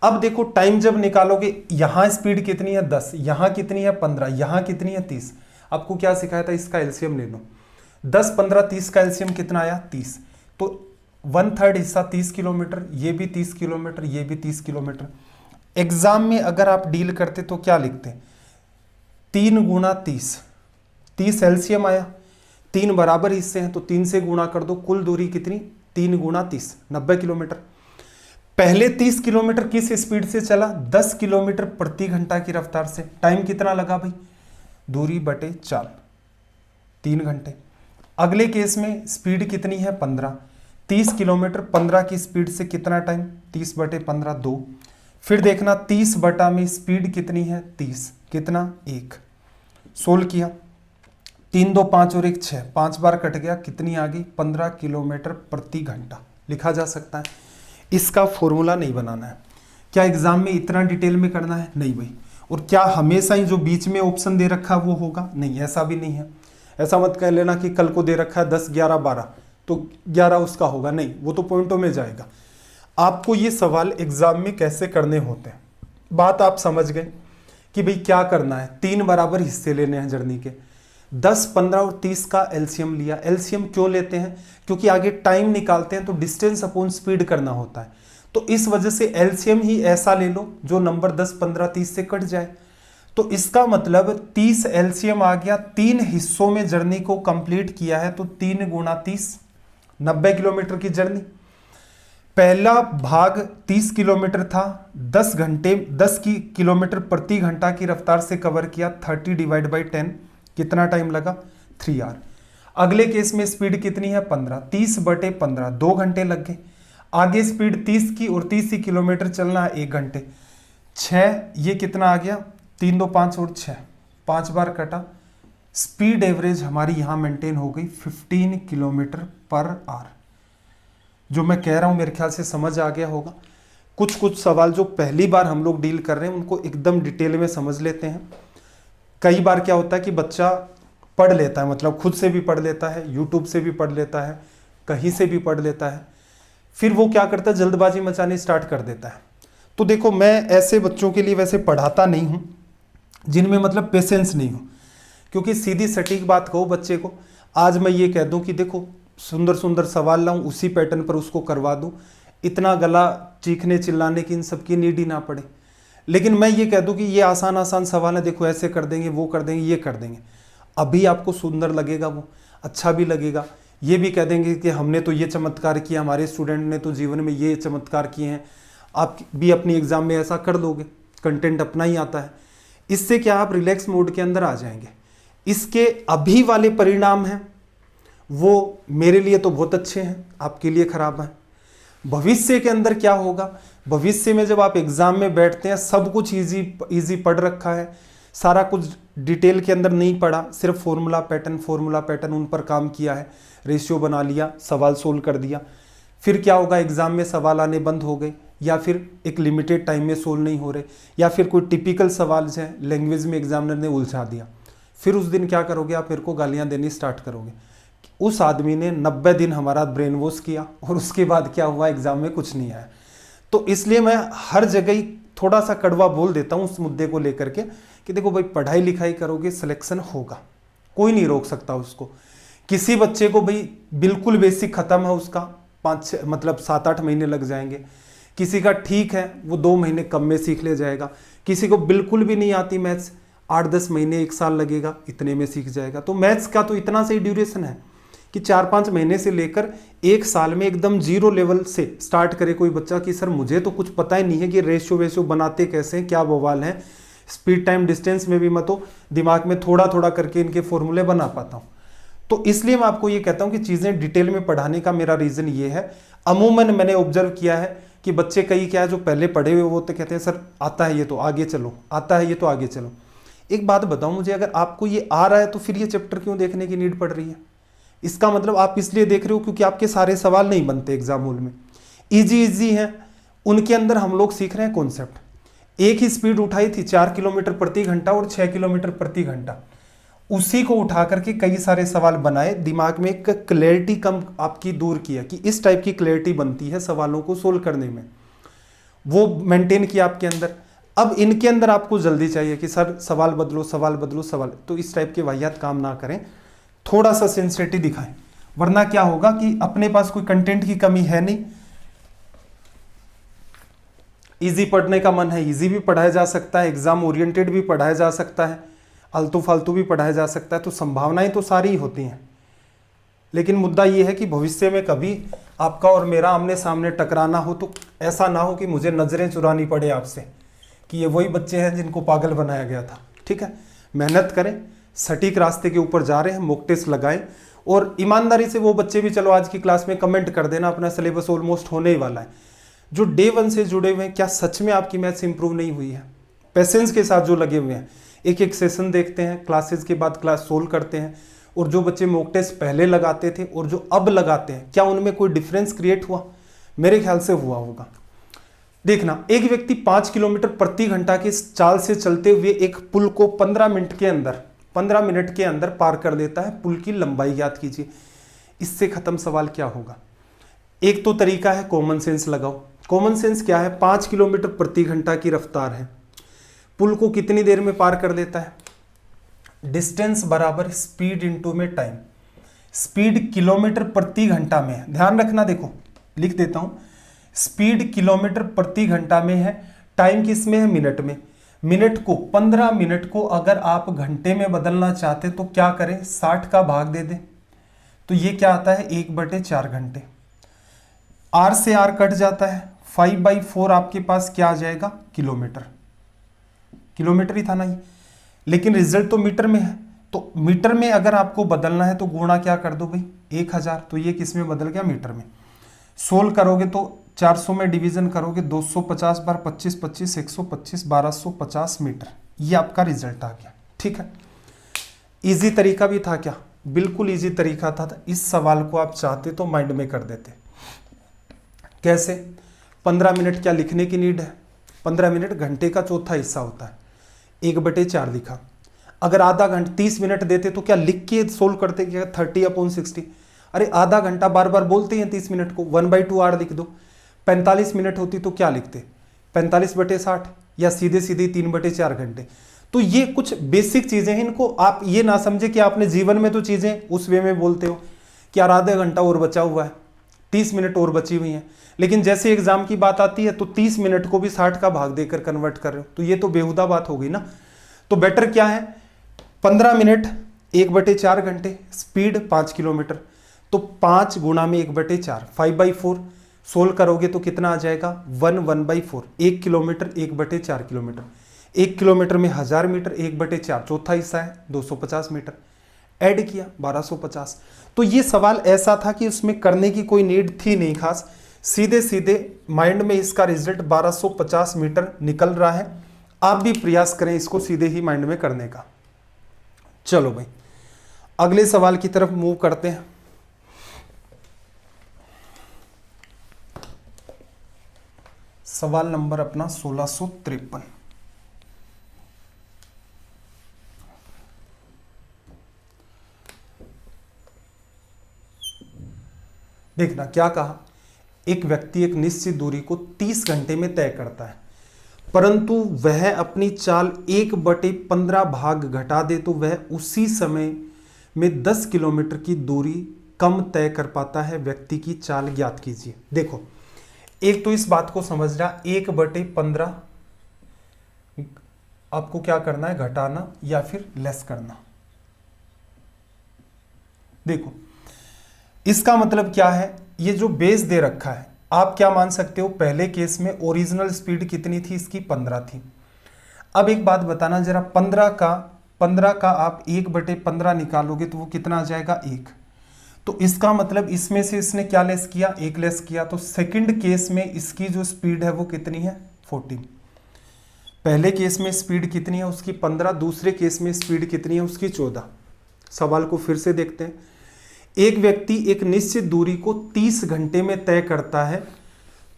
[SPEAKER 1] अब देखो टाइम जब निकालोगे, यहाँ स्पीड कितनी है 10, यहाँ कितनी है 15, यहाँ कितनी है 30। आपको क्या सिखाया था, इसका एलसीएम ले लो, 10 15 30 का एलसीएम कितना आया 30, तो 1/3 हिस्सा 30 किलोमीटर, ये भी 30 किलोमीटर, ये भी 30 किलोमीटर। एग्जाम में अगर आप डील करते तो क्या लिखते, 3 गुणा 30, 30 एलसीएम आया, 3 बराबर हिस्से हैं तो 3 से गुणा कर दो, कुल दूरी कितनी 3 गुणा 30, 90 किलोमीटर। पहले 30 किलोमीटर किस स्पीड से चला, 10 किलोमीटर प्रति घंटा की रफ्तार से। टाइम कितना लगा भाई, दूरी बटे 4, 3 घंटे। अगले केस में स्पीड कितनी है 15, 30 किलोमीटर 15 की स्पीड से कितना टाइम, 30 बटे 15 2। फिर देखना 30 बटा में स्पीड कितनी है 30, कितना 1। सोल्व किया, 3 2 5 और 1 6, 5 बार कट गया, कितनी आ गई 15 किलोमीटर प्रति घंटा। लिखा जा सकता है। इसका फॉर्मूला नहीं बनाना है। क्या एग्जाम में इतना डिटेल में करना है, नहीं भाई। और क्या हमेशा ही जो बीच में ऑप्शन दे रखा है वो होगा, नहीं, ऐसा भी नहीं है। ऐसा मत कह लेना कि कल को दे रखा है 10 11 12 तो 11 उसका होगा, नहीं, वो तो पॉइंटों में जाएगा। आपको ये सवाल एग्जाम में कैसे करने होते हैं, बात आप समझ गए कि भाई क्या करना है। 3 बराबर हिस्से लेने हैं जर्नी के, 10 15 और 30 का एलसीएम लिया। एलसीएम क्यों लेते हैं, क्योंकि आगे टाइम निकालते हैं तो डिस्टेंस अपॉन स्पीड करना होता है, तो इस वजह से एलसीएम ही ऐसा ले लो जो नंबर 10 15 30 से कट जाए। तो इसका मतलब 30 एलसीएम आ गया, 3 हिस्सों में जर्नी को कंप्लीट किया है, तो 3 गुणा 30, 90 किलोमीटर की जर्नी। पहला भाग 30 किलोमीटर था, 10 घंटे 10 किलोमीटर प्रति घंटा की रफ्तार से कवर किया, 30 डिवाइड बाई 10 कितना टाइम लगा 3 आवर। अगले केस में स्पीड कितनी है 15, 30 बटे 15 2 घंटे लग गए। आगे स्पीड 30 की और 30 ही किलोमीटर चलना है 1 घंटे। 6 ये कितना आ गया 3 2 5 और 6, 5 बार कटा। स्पीड एवरेज हमारी यहां मेंटेन हो गई 15 किलोमीटर पर आवर। जो मैं कह रहा हूं मेरे ख्याल से समझ आ गया होगा। कुछ कुछ सवाल जो पहली बार हम लोग डील कर रहे हैं उनको एकदम डिटेल में समझ लेते हैं। कई बार क्या होता है कि बच्चा पढ़ लेता है, मतलब खुद से भी पढ़ लेता है, यूट्यूब से भी पढ़ लेता है, कहीं से भी पढ़ लेता है, फिर वो क्या करता है जल्दबाजी मचानी स्टार्ट कर देता है। तो देखो मैं ऐसे बच्चों के लिए वैसे पढ़ाता नहीं हूँ जिनमें मतलब पेशेंस नहीं हो, क्योंकि सीधी सटीक बात कहो बच्चे को, आज मैं ये कह दूं कि देखो सुंदर सुंदर सवाल लाऊं उसी पैटर्न पर उसको करवा दूं, इतना गला चीखने चिल्लाने की इन सब की नीड ही ना पड़े। लेकिन मैं ये कह दूं कि ये आसान आसान सवाल है, देखो ऐसे कर देंगे, वो कर देंगे, ये कर देंगे, अभी आपको सुंदर लगेगा, वो अच्छा भी लगेगा। ये भी कह देंगे कि हमने तो ये चमत्कार किया, हमारे स्टूडेंट ने तो जीवन में ये चमत्कार किए हैं, आप भी अपनी एग्जाम में ऐसा कर लोगे, कंटेंट अपना ही आता है। इससे क्या आप रिलैक्स मोड के अंदर आ जाएंगे। इसके अभी वाले परिणाम हैं वो मेरे लिए तो बहुत अच्छे हैं, आपके लिए खराब हैं। भविष्य के अंदर क्या होगा, भविष्य में जब आप एग्जाम में बैठते हैं सब कुछ इजी पढ़ रखा है, सारा कुछ डिटेल के अंदर नहीं पढ़ा, सिर्फ फॉर्मूला पैटर्न उन पर काम किया है, रेशियो बना लिया, सवाल सोल्व कर दिया। फिर क्या होगा, एग्जाम में सवाल आने बंद हो गए, या फिर एक लिमिटेड टाइम में सोल्व नहीं हो रहे, या फिर कोई टिपिकल सवाल है लैंग्वेज में एग्जामिनर ने उलझा दिया। फिर उस दिन क्या करोगे, आप मेरे को गालियां देनी स्टार्ट करोगे। उस आदमी ने 90 दिन हमारा ब्रेन वॉश किया और उसके बाद क्या हुआ, एग्जाम में कुछ नहीं आया। तो इसलिए मैं हर जगह ही थोड़ा सा कड़वा बोल देता हूँ उस मुद्दे को लेकर के कि देखो भाई पढ़ाई लिखाई करोगे सिलेक्शन होगा, कोई नहीं रोक सकता उसको। किसी बच्चे को भाई बिल्कुल बेसिक खत्म है उसका 7-8 महीने लग जाएंगे, किसी का ठीक है वो 2 महीने कम में सीख ले जाएगा, किसी को बिल्कुल भी नहीं आती मैथ्स 8-10 महीने 1 साल लगेगा, इतने में सीख जाएगा। तो मैथ्स का तो इतना सही ड्यूरेशन है कि 4-5 महीने से लेकर 1 साल में एकदम जीरो लेवल से स्टार्ट करे कोई बच्चा कि सर मुझे तो कुछ पता ही नहीं है कि रेशियो वेशियो बनाते कैसे हैं, क्या बवाल है, स्पीड टाइम डिस्टेंस में भी मैं तो दिमाग में थोड़ा थोड़ा करके इनके फॉर्मूले बना पाता हूँ। तो इसलिए मैं आपको ये कहता हूँ कि चीज़ें डिटेल में पढ़ाने का मेरा रीज़न ये है। अमूमन मैंने ऑब्जर्व किया है कि बच्चे कई क्या है जो पहले पढ़े हुए वो तो कहते हैं सर आता है ये तो आगे चलो, आता है ये तो आगे चलो। एक बात बताओ मुझे, अगर आपको ये आ रहा है तो फिर ये चैप्टर क्यों देखने की नीड पड़ रही है? इसका मतलब आप इसलिए देख रहे हो क्योंकि आपके सारे सवाल नहीं बनते एग्जाम हॉल में, इजी इजी है, उनके अंदर हम लोग सीख रहे हैं कॉन्सेप्ट। एक ही स्पीड उठाई थी 4 किलोमीटर प्रति घंटा और 6 किलोमीटर प्रति घंटा, उसी को उठा करके कई सारे सवाल बनाए, दिमाग में एक क्लैरिटी कम आपकी दूर किया कि इस टाइप की क्लैरिटी बनती है सवालों को सोल्व करने में, वो मेंटेन किया आपके अंदर। अब इनके अंदर आपको जल्दी चाहिए कि सर सवाल बदलो सवाल बदलो सवाल, तो इस टाइप के वाहियात काम ना करें, थोड़ा सा सिंसियरिटी दिखाएं, वरना क्या होगा कि अपने पास कोई कंटेंट की कमी है नहीं, इजी पढ़ने का मन है, इजी भी पढ़ाया जा सकता है, एग्जाम ओरिएंटेड भी पढ़ाया जा सकता है, आलतू फालतू भी पढ़ाया जा सकता है, तो संभावनाएं तो सारी ही होती हैं। लेकिन मुद्दा ये है कि भविष्य में कभी आपका और मेरा आमने सामने टकराना हो तो ऐसा ना हो कि मुझे नजरें चुरानी पड़े आपसे कि ये वही बच्चे हैं जिनको पागल बनाया गया था। ठीक है, मेहनत करें, सटीक रास्ते के ऊपर जा रहे हैं, मॉक टेस्ट लगाएं, और ईमानदारी से वो बच्चे भी चलो आज की क्लास में कमेंट कर देना, अपना सिलेबस ऑलमोस्ट होने ही वाला है, जो डे 1 से जुड़े हुए हैं, क्या सच में आपकी मैथ्स इंप्रूव नहीं हुई है? पेशेंस के साथ जो लगे हुए हैं, एक एक सेशन देखते हैं, क्लासेस के बाद क्लास सोल्व करते हैं, और जो बच्चे मॉक टेस्ट पहले लगाते थे और जो अब लगाते हैं, क्या उनमें कोई डिफरेंस क्रिएट हुआ? मेरे ख्याल से हुआ होगा। देखना, एक व्यक्ति 5 किलोमीटर प्रति घंटा की चाल से चलते हुए एक पुल को 15 मिनट के अंदर पार कर देता है, पुल की लंबाई ज्ञात कीजिए। इससे खत्म सवाल क्या होगा? एक तो तरीका है कॉमन सेंस लगाओ। कॉमन सेंस क्या है? 5 किलोमीटर प्रति घंटा की रफ्तार है, पुल को कितनी देर में पार कर देता है? डिस्टेंस बराबर स्पीड इनटू में टाइम। स्पीड किलोमीटर प्रति घंटा में है, ध्यान रखना, देखो लिख देता हूं, स्पीड किलोमीटर प्रति घंटा में है, टाइम किस में है? मिनट में। मिनट को 15 मिनट को अगर आप घंटे में बदलना चाहते तो क्या करें? 60 का भाग दे दें, तो ये क्या आता है? 1/4 घंटे। आर से आर कट जाता है, 5/4 आपके पास क्या आ जाएगा? किलोमीटर। किलोमीटर ही था ना ये, लेकिन रिजल्ट तो मीटर में है, तो मीटर में अगर आपको बदलना है तो गुणा क्या कर दो भाई? 1000, तो ये किस में बदल गया? मीटर में। सोल्व करोगे तो 400 में डिवीजन करोगे, 250 बार 25 25 125 1250 मीटर, ये आपका रिजल्ट आ गया। ठीक है, इजी तरीका भी था क्या? बिल्कुल इजी तरीका था। इस सवाल को आप चाहते तो माइंड में कर देते। कैसे? 15 मिनट क्या लिखने की नीड है? 15 मिनट घंटे का चौथा हिस्सा होता है, 1/4 लिखा। अगर आधा घंटा 30 मिनट देते तो क्या लिख के सोल्व करते? क्या 30/60? अरे आधा घंटा बार बार बोलते हैं 30 मिनट को, 1/2 आर लिख दो। 45 मिनट होती तो क्या लिखते? 45/60, या सीधे सीधे 3/4 घंटे। तो ये कुछ बेसिक चीजें हैं, इनको आप ये ना समझे कि आपने जीवन में तो चीजें उस वे में बोलते हो कि यार आधा घंटा और बचा हुआ है, 30 मिनट और बची हुई हैं, लेकिन जैसे एग्जाम की बात आती है तो 30 मिनट को भी 60 का भाग देकर कन्वर्ट कर रहे हो, तो ये तो बेहुदा बात हो गई ना। तो बेटर क्या है? 15 मिनट 1/4 घंटे, स्पीड 5 किलोमीटर, तो 5 गुणा में 1/4, 5/4। सोल्व करोगे तो कितना आ जाएगा? 1/4। 1 किलोमीटर 1/4 किलोमीटर, 1 किलोमीटर में 1000 मीटर, 1/4 चौथा हिस्सा है 250 मीटर, ऐड किया 1250। तो ये सवाल ऐसा था कि उसमें करने की कोई नीड थी नहीं खास, सीधे सीधे माइंड में इसका रिजल्ट 1250 मीटर निकल रहा है। आप भी प्रयास करें इसको सीधे ही माइंड में करने का। चलो भाई, अगले सवाल की तरफ मूव करते हैं। सवाल नंबर अपना 1653। देखना क्या कहा, एक व्यक्ति एक निश्चित दूरी को 30 घंटे में तय करता है, परंतु वह अपनी चाल 1/15 भाग घटा दे तो वह उसी समय में 10 किलोमीटर की दूरी कम तय कर पाता है। व्यक्ति की चाल ज्ञात कीजिए। देखो, एक तो इस बात को समझना, 1/15 आपको क्या करना है? घटाना या फिर लेस करना। देखो, इसका मतलब क्या है? ये जो बेस दे रखा है, आप क्या मान सकते हो? पहले केस में ओरिजिनल स्पीड कितनी थी इसकी? 15 थी। अब एक बात बताना जरा, 15 का आप 1/15 निकालोगे तो वो कितना आ जाएगा? 1। तो इसका मतलब इसमें से इसने क्या लेस किया? 1 लेस किया। तो सेकंड केस में इसकी जो स्पीड है वो कितनी है? 14। पहले केस में स्पीड कितनी है उसकी? 15। दूसरे केस में स्पीड कितनी है उसकी? 14। सवाल को फिर से देखते हैं। एक व्यक्ति एक निश्चित दूरी को 30 घंटे में तय करता है,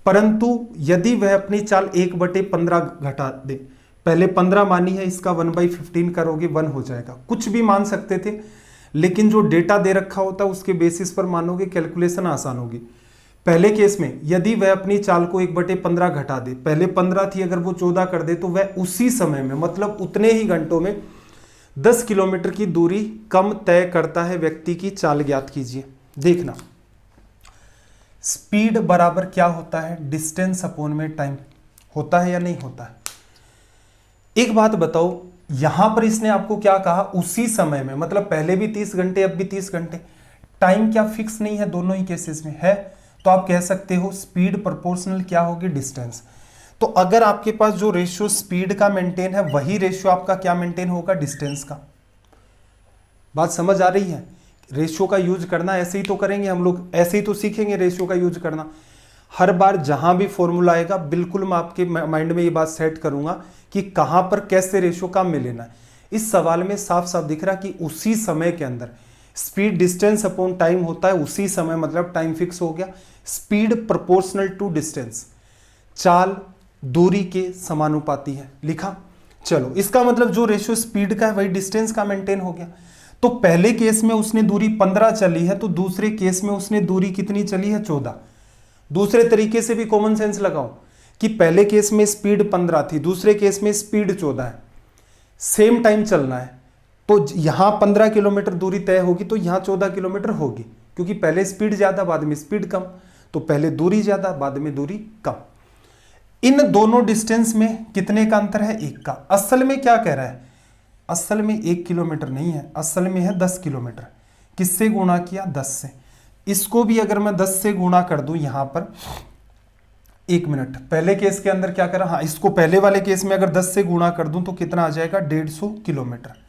[SPEAKER 1] परंतु यदि वह अपनी चाल 1/15 घटा दे, पहले 15 मानी है, इसका 1/15 करोगे 1 हो जाएगा। कुछ भी मान सकते थे, लेकिन जो डेटा दे रखा होता है उसके बेसिस पर मानोगे, कैलकुलेशन आसान होगी। पहले केस में यदि वह अपनी चाल को 1/15 घटा दे, पहले 15 थी, अगर वो 14 कर दे तो वह उसी समय में, मतलब उतने ही घंटों में 10 किलोमीटर की दूरी कम तय करता है। व्यक्ति की चाल ज्ञात कीजिए। देखना, स्पीड बराबर क्या होता है, डिस्टेंस अपॉन में टाइम होता है या नहीं होता है। एक बात बताओ, यहां पर इसने आपको क्या कहा, उसी समय में, मतलब पहले भी 30 घंटे अब भी 30 घंटे। टाइम क्या फिक्स नहीं है, दोनों ही केसेस में है, तो आप कह सकते हो स्पीड प्रोपोर्शनल क्या होगी, डिस्टेंस। तो अगर आपके पास जो रेशियो स्पीड का मेंटेन है, वही रेशियो आपका क्या मेंटेन होगा, डिस्टेंस का। बात समझ आ रही है। रेशियो का यूज करना ऐसे ही तो करेंगे हम लोग, ऐसे ही तो सीखेंगे रेशियो का यूज करना। हर बार जहां भी फॉर्मूला आएगा, बिल्कुल मैं आपके माइंड में ये बात सेट करूंगा कि कहां पर कैसे रेशियो काम में लेना है। इस सवाल में साफ साफ दिख रहा कि उसी समय के अंदर स्पीड डिस्टेंस अपॉन टाइम होता है, उसी समय, मतलब टाइम फिक्स हो गया। स्पीड प्रोपोर्शनल टू डिस्टेंस, चाल दूरी के समानुपाती है, लिखा। चलो, इसका मतलब जो रेशियो स्पीड का है वही डिस्टेंस का मेंटेन हो गया। तो पहले केस में उसने दूरी 15 चली है, तो दूसरे केस में उसने दूरी कितनी चली है, 14। दूसरे तरीके से भी कॉमन सेंस लगाओ कि पहले केस में स्पीड 15 थी, दूसरे केस में स्पीड 14 है, सेम टाइम चलना है, तो यहां 15 किलोमीटर दूरी तय होगी तो यहां 14 किलोमीटर होगी, क्योंकि पहले स्पीड ज्यादा बाद में स्पीड कम, तो पहले दूरी ज्यादा बाद में दूरी कम। इन दोनों डिस्टेंस में कितने का अंतर है, 1 का। असल में क्या कह रहा है, असल में 1 किलोमीटर नहीं है, असल में है 10 किलोमीटर। किससे गुणा किया, 10 से। इसको भी अगर मैं 10 से गुणा कर दूं, यहां पर 1 मिनट, पहले केस के अंदर क्या करा, हाँ, इसको पहले वाले केस में अगर 10 से गुणा कर दूं तो कितना आ जाएगा, 150 किलोमीटर।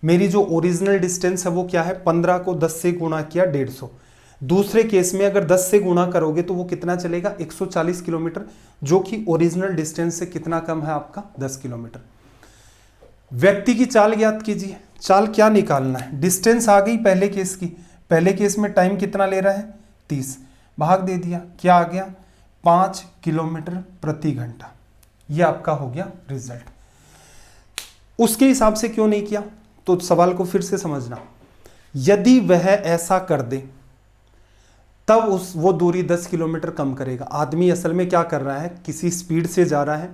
[SPEAKER 1] मेरी जो ओरिजिनल डिस्टेंस है वो क्या है, 15 को 10 से गुणा किया 150। दूसरे केस में अगर 10 से गुणा करोगे तो वो कितना चलेगा, 140 किलोमीटर, जो कि ओरिजिनल डिस्टेंस से कितना कम है, आपका 10 किलोमीटर। व्यक्ति की चाल ज्ञात कीजिए। चाल क्या निकालना है, डिस्टेंस आ गई पहले केस की, पहले केस में टाइम कितना ले रहा है, 30, भाग दे दिया, क्या आ गया, 5 किलोमीटर प्रति घंटा। ये आपका हो गया रिजल्ट। उसके हिसाब से क्यों नहीं किया, तो सवाल को फिर से समझना। यदि वह ऐसा कर दे तब वो दूरी 10 किलोमीटर कम करेगा। आदमी असल में क्या कर रहा है, किसी स्पीड से जा रहा है,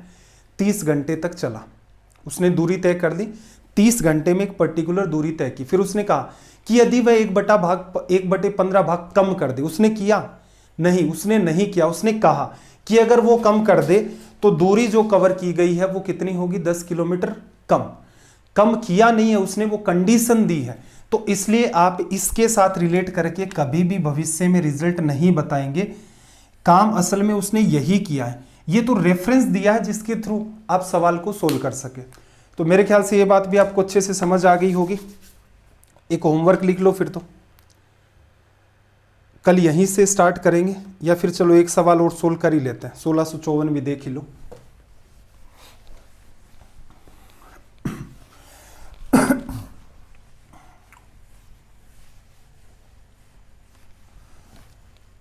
[SPEAKER 1] 30 घंटे तक चला, उसने दूरी तय कर दी, 30 घंटे में एक पर्टिकुलर दूरी तय की। फिर उसने कहा कि यदि वह 1/15 भाग कम कर दे, उसने किया नहीं, उसने नहीं किया, उसने कहा कि अगर वो कम कर दे तो दूरी जो कवर की गई है वो कितनी होगी, 10 किलोमीटर कम। कम किया नहीं है उसने, वो कंडीशन दी है। तो इसलिए आप इसके साथ रिलेट करके कभी भी भविष्य में रिजल्ट नहीं बताएंगे। काम असल में उसने यही किया है, ये तो रेफरेंस दिया है जिसके थ्रू आप सवाल को सोल्व कर सके। तो मेरे ख्याल से ये बात भी आपको अच्छे से समझ आ गई होगी। एक होमवर्क लिख लो फिर, तो कल यहीं से स्टार्ट करेंगे, या फिर चलो एक सवाल और सोल्व कर ही लेते हैं, 1654 भी देख ही लो।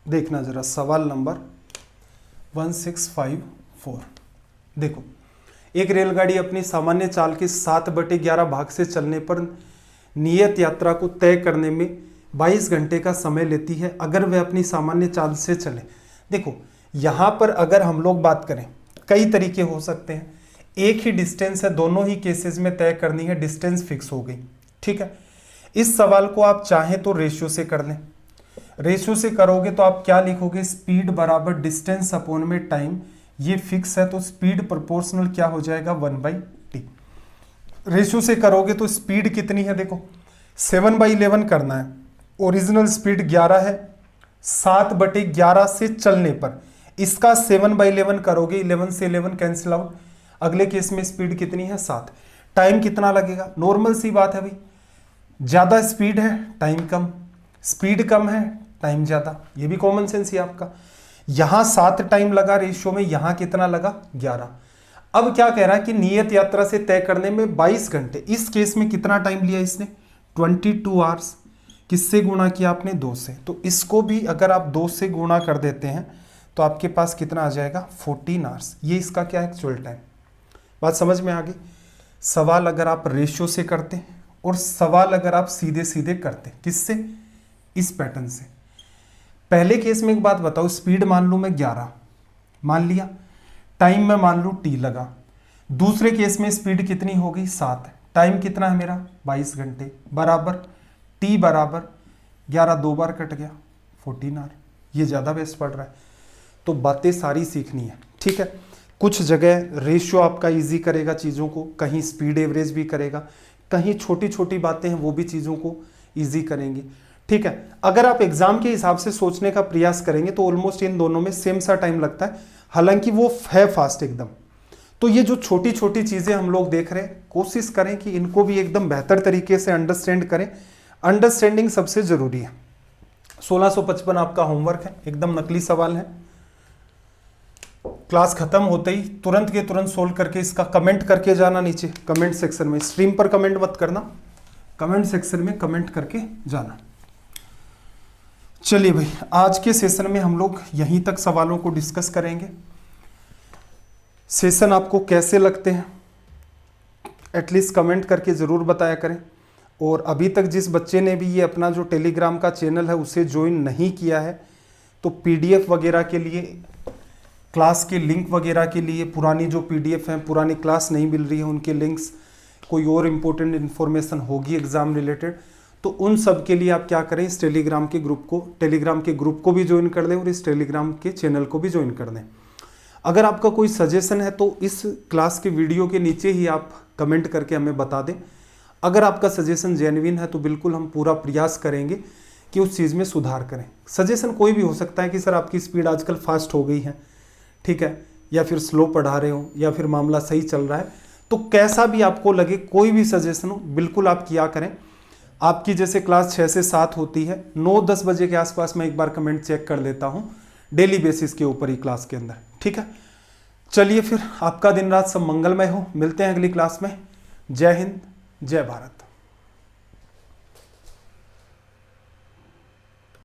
[SPEAKER 1] देखना जरा सवाल नंबर 1654। देखो, एक रेलगाड़ी अपनी सामान्य चाल के 7/11 भाग से चलने पर नियत यात्रा को तय करने में 22 घंटे का समय लेती है, अगर वह अपनी सामान्य चाल से चले। देखो, यहां पर अगर हम लोग बात करें, कई तरीके हो सकते हैं। एक ही डिस्टेंस है, दोनों ही केसेस में तय करनी है, डिस्टेंस फिक्स हो गई, ठीक है। इस सवाल को आप चाहें तो रेशियो से कर लें। रेशियो से करोगे तो आप क्या लिखोगे, स्पीड बराबर डिस्टेंस अपॉन में टाइम, ये फिक्स है, तो स्पीड प्रोपोर्शनल क्या हो जाएगा, 1/t। रेशियो से करोगे तो स्पीड कितनी है, देखो 7/11 करना है, ओरिजिनल स्पीड 11 है, 7/11 से चलने पर इसका 7/11 करोगे, 11 से 11 कैंसिल आउट, अगले केस में स्पीड कितनी है, 7। टाइम कितना लगेगा, नॉर्मल सी बात है भाई, ज्यादा स्पीड है टाइम कम, स्पीड कम है टाइम ज्यादा, ये भी कॉमन सेंस ही आपका। यहां 7 टाइम लगा रेशियो में, यहां कितना लगा, 11। अब क्या कह रहा है कि नियत यात्रा से तय करने में 22 घंटे, इस केस में कितना टाइम लिया इसने, 22 आवर्स। किससे गुणा किया आपने, 2 से। तो इसको भी अगर आप 2 से गुणा कर देते हैं तो आपके पास कितना आ जाएगा 14 आवर्स। ये इसका क्या है एक्चुअल टाइम। बात समझ में आ गई। सवाल अगर आप रेशियो से करते और सवाल अगर आप सीधे सीधे करते, किससे, इस पैटर्न से। पहले केस में एक बात बताओ, स्पीड मान लूं मैं 11 मान लिया, टाइम में मान लूं t लगा। दूसरे केस में स्पीड कितनी हो गई 7, टाइम कितना है मेरा 22 घंटे, बराबर t बराबर 11 दो बार कट गया 14 आवर। ये ज़्यादा बेस्ट पड़ रहा है। तो बातें सारी सीखनी है, ठीक है। कुछ जगह रेशियो आपका इजी करेगा चीज़ों को, कहीं स्पीड एवरेज भी करेगा, कहीं छोटी छोटी बातें हैं वो भी चीज़ों को इजी करेंगी, ठीक है। अगर आप एग्जाम के हिसाब से सोचने का प्रयास करेंगे तो ऑलमोस्ट इन दोनों में सेम सा टाइम लगता है, हालांकि वो है फास्ट एकदम। तो ये जो छोटी छोटी चीज़ें हम लोग देख रहे हैं, कोशिश करें कि इनको भी एकदम बेहतर तरीके से अंडरस्टैंड करें। अंडरस्टैंडिंग सबसे ज़रूरी है। 1655 आपका होमवर्क है, एकदम नकली सवाल है। क्लास खत्म होते ही तुरंत के तुरंत सोल्व करके इसका कमेंट करके जाना नीचे कमेंट सेक्शन में। स्ट्रीम पर कमेंट मत करना, कमेंट सेक्शन में कमेंट करके जाना। चलिए भाई, आज के सेशन में हम लोग यहीं तक सवालों को डिस्कस करेंगे। सेशन आपको कैसे लगते हैं एटलीस्ट कमेंट करके ज़रूर बताया करें। और अभी तक जिस बच्चे ने भी ये अपना जो टेलीग्राम का चैनल है उसे ज्वाइन नहीं किया है, तो पीडीएफ वगैरह के लिए, क्लास के लिंक वगैरह के लिए, पुरानी जो पीडीएफ हैं, पुरानी क्लास नहीं मिल रही है उनके लिंक्स, कोई और इम्पोर्टेंट इन्फॉर्मेशन होगी एग्ज़ाम रिलेटेड, तो उन सब के लिए आप क्या करें, इस टेलीग्राम के ग्रुप को भी ज्वाइन कर दें और इस टेलीग्राम के चैनल को भी ज्वाइन कर दें। अगर आपका कोई सजेशन है तो इस क्लास के वीडियो के नीचे ही आप कमेंट करके हमें बता दें। अगर आपका सजेशन जेन्युइन है तो बिल्कुल हम पूरा प्रयास करेंगे कि उस चीज़ में सुधार करें। सजेशन कोई भी हो सकता है कि सर आपकी स्पीड आजकल फास्ट हो गई है, ठीक है, या फिर स्लो पढ़ा रहे हो, या फिर मामला सही चल रहा है। तो कैसा भी आपको लगे, कोई भी सजेशन हो, बिल्कुल आप किया करें। आपकी जैसे क्लास 6 से 7 होती है, 9-10 बजे के आसपास मैं एक बार कमेंट चेक कर लेता हूँ डेली बेसिस के ऊपर ही क्लास के अंदर, ठीक है। चलिए फिर, आपका दिन रात सब मंगलमय हो। मिलते हैं अगली क्लास में। जय हिंद, जय भारत।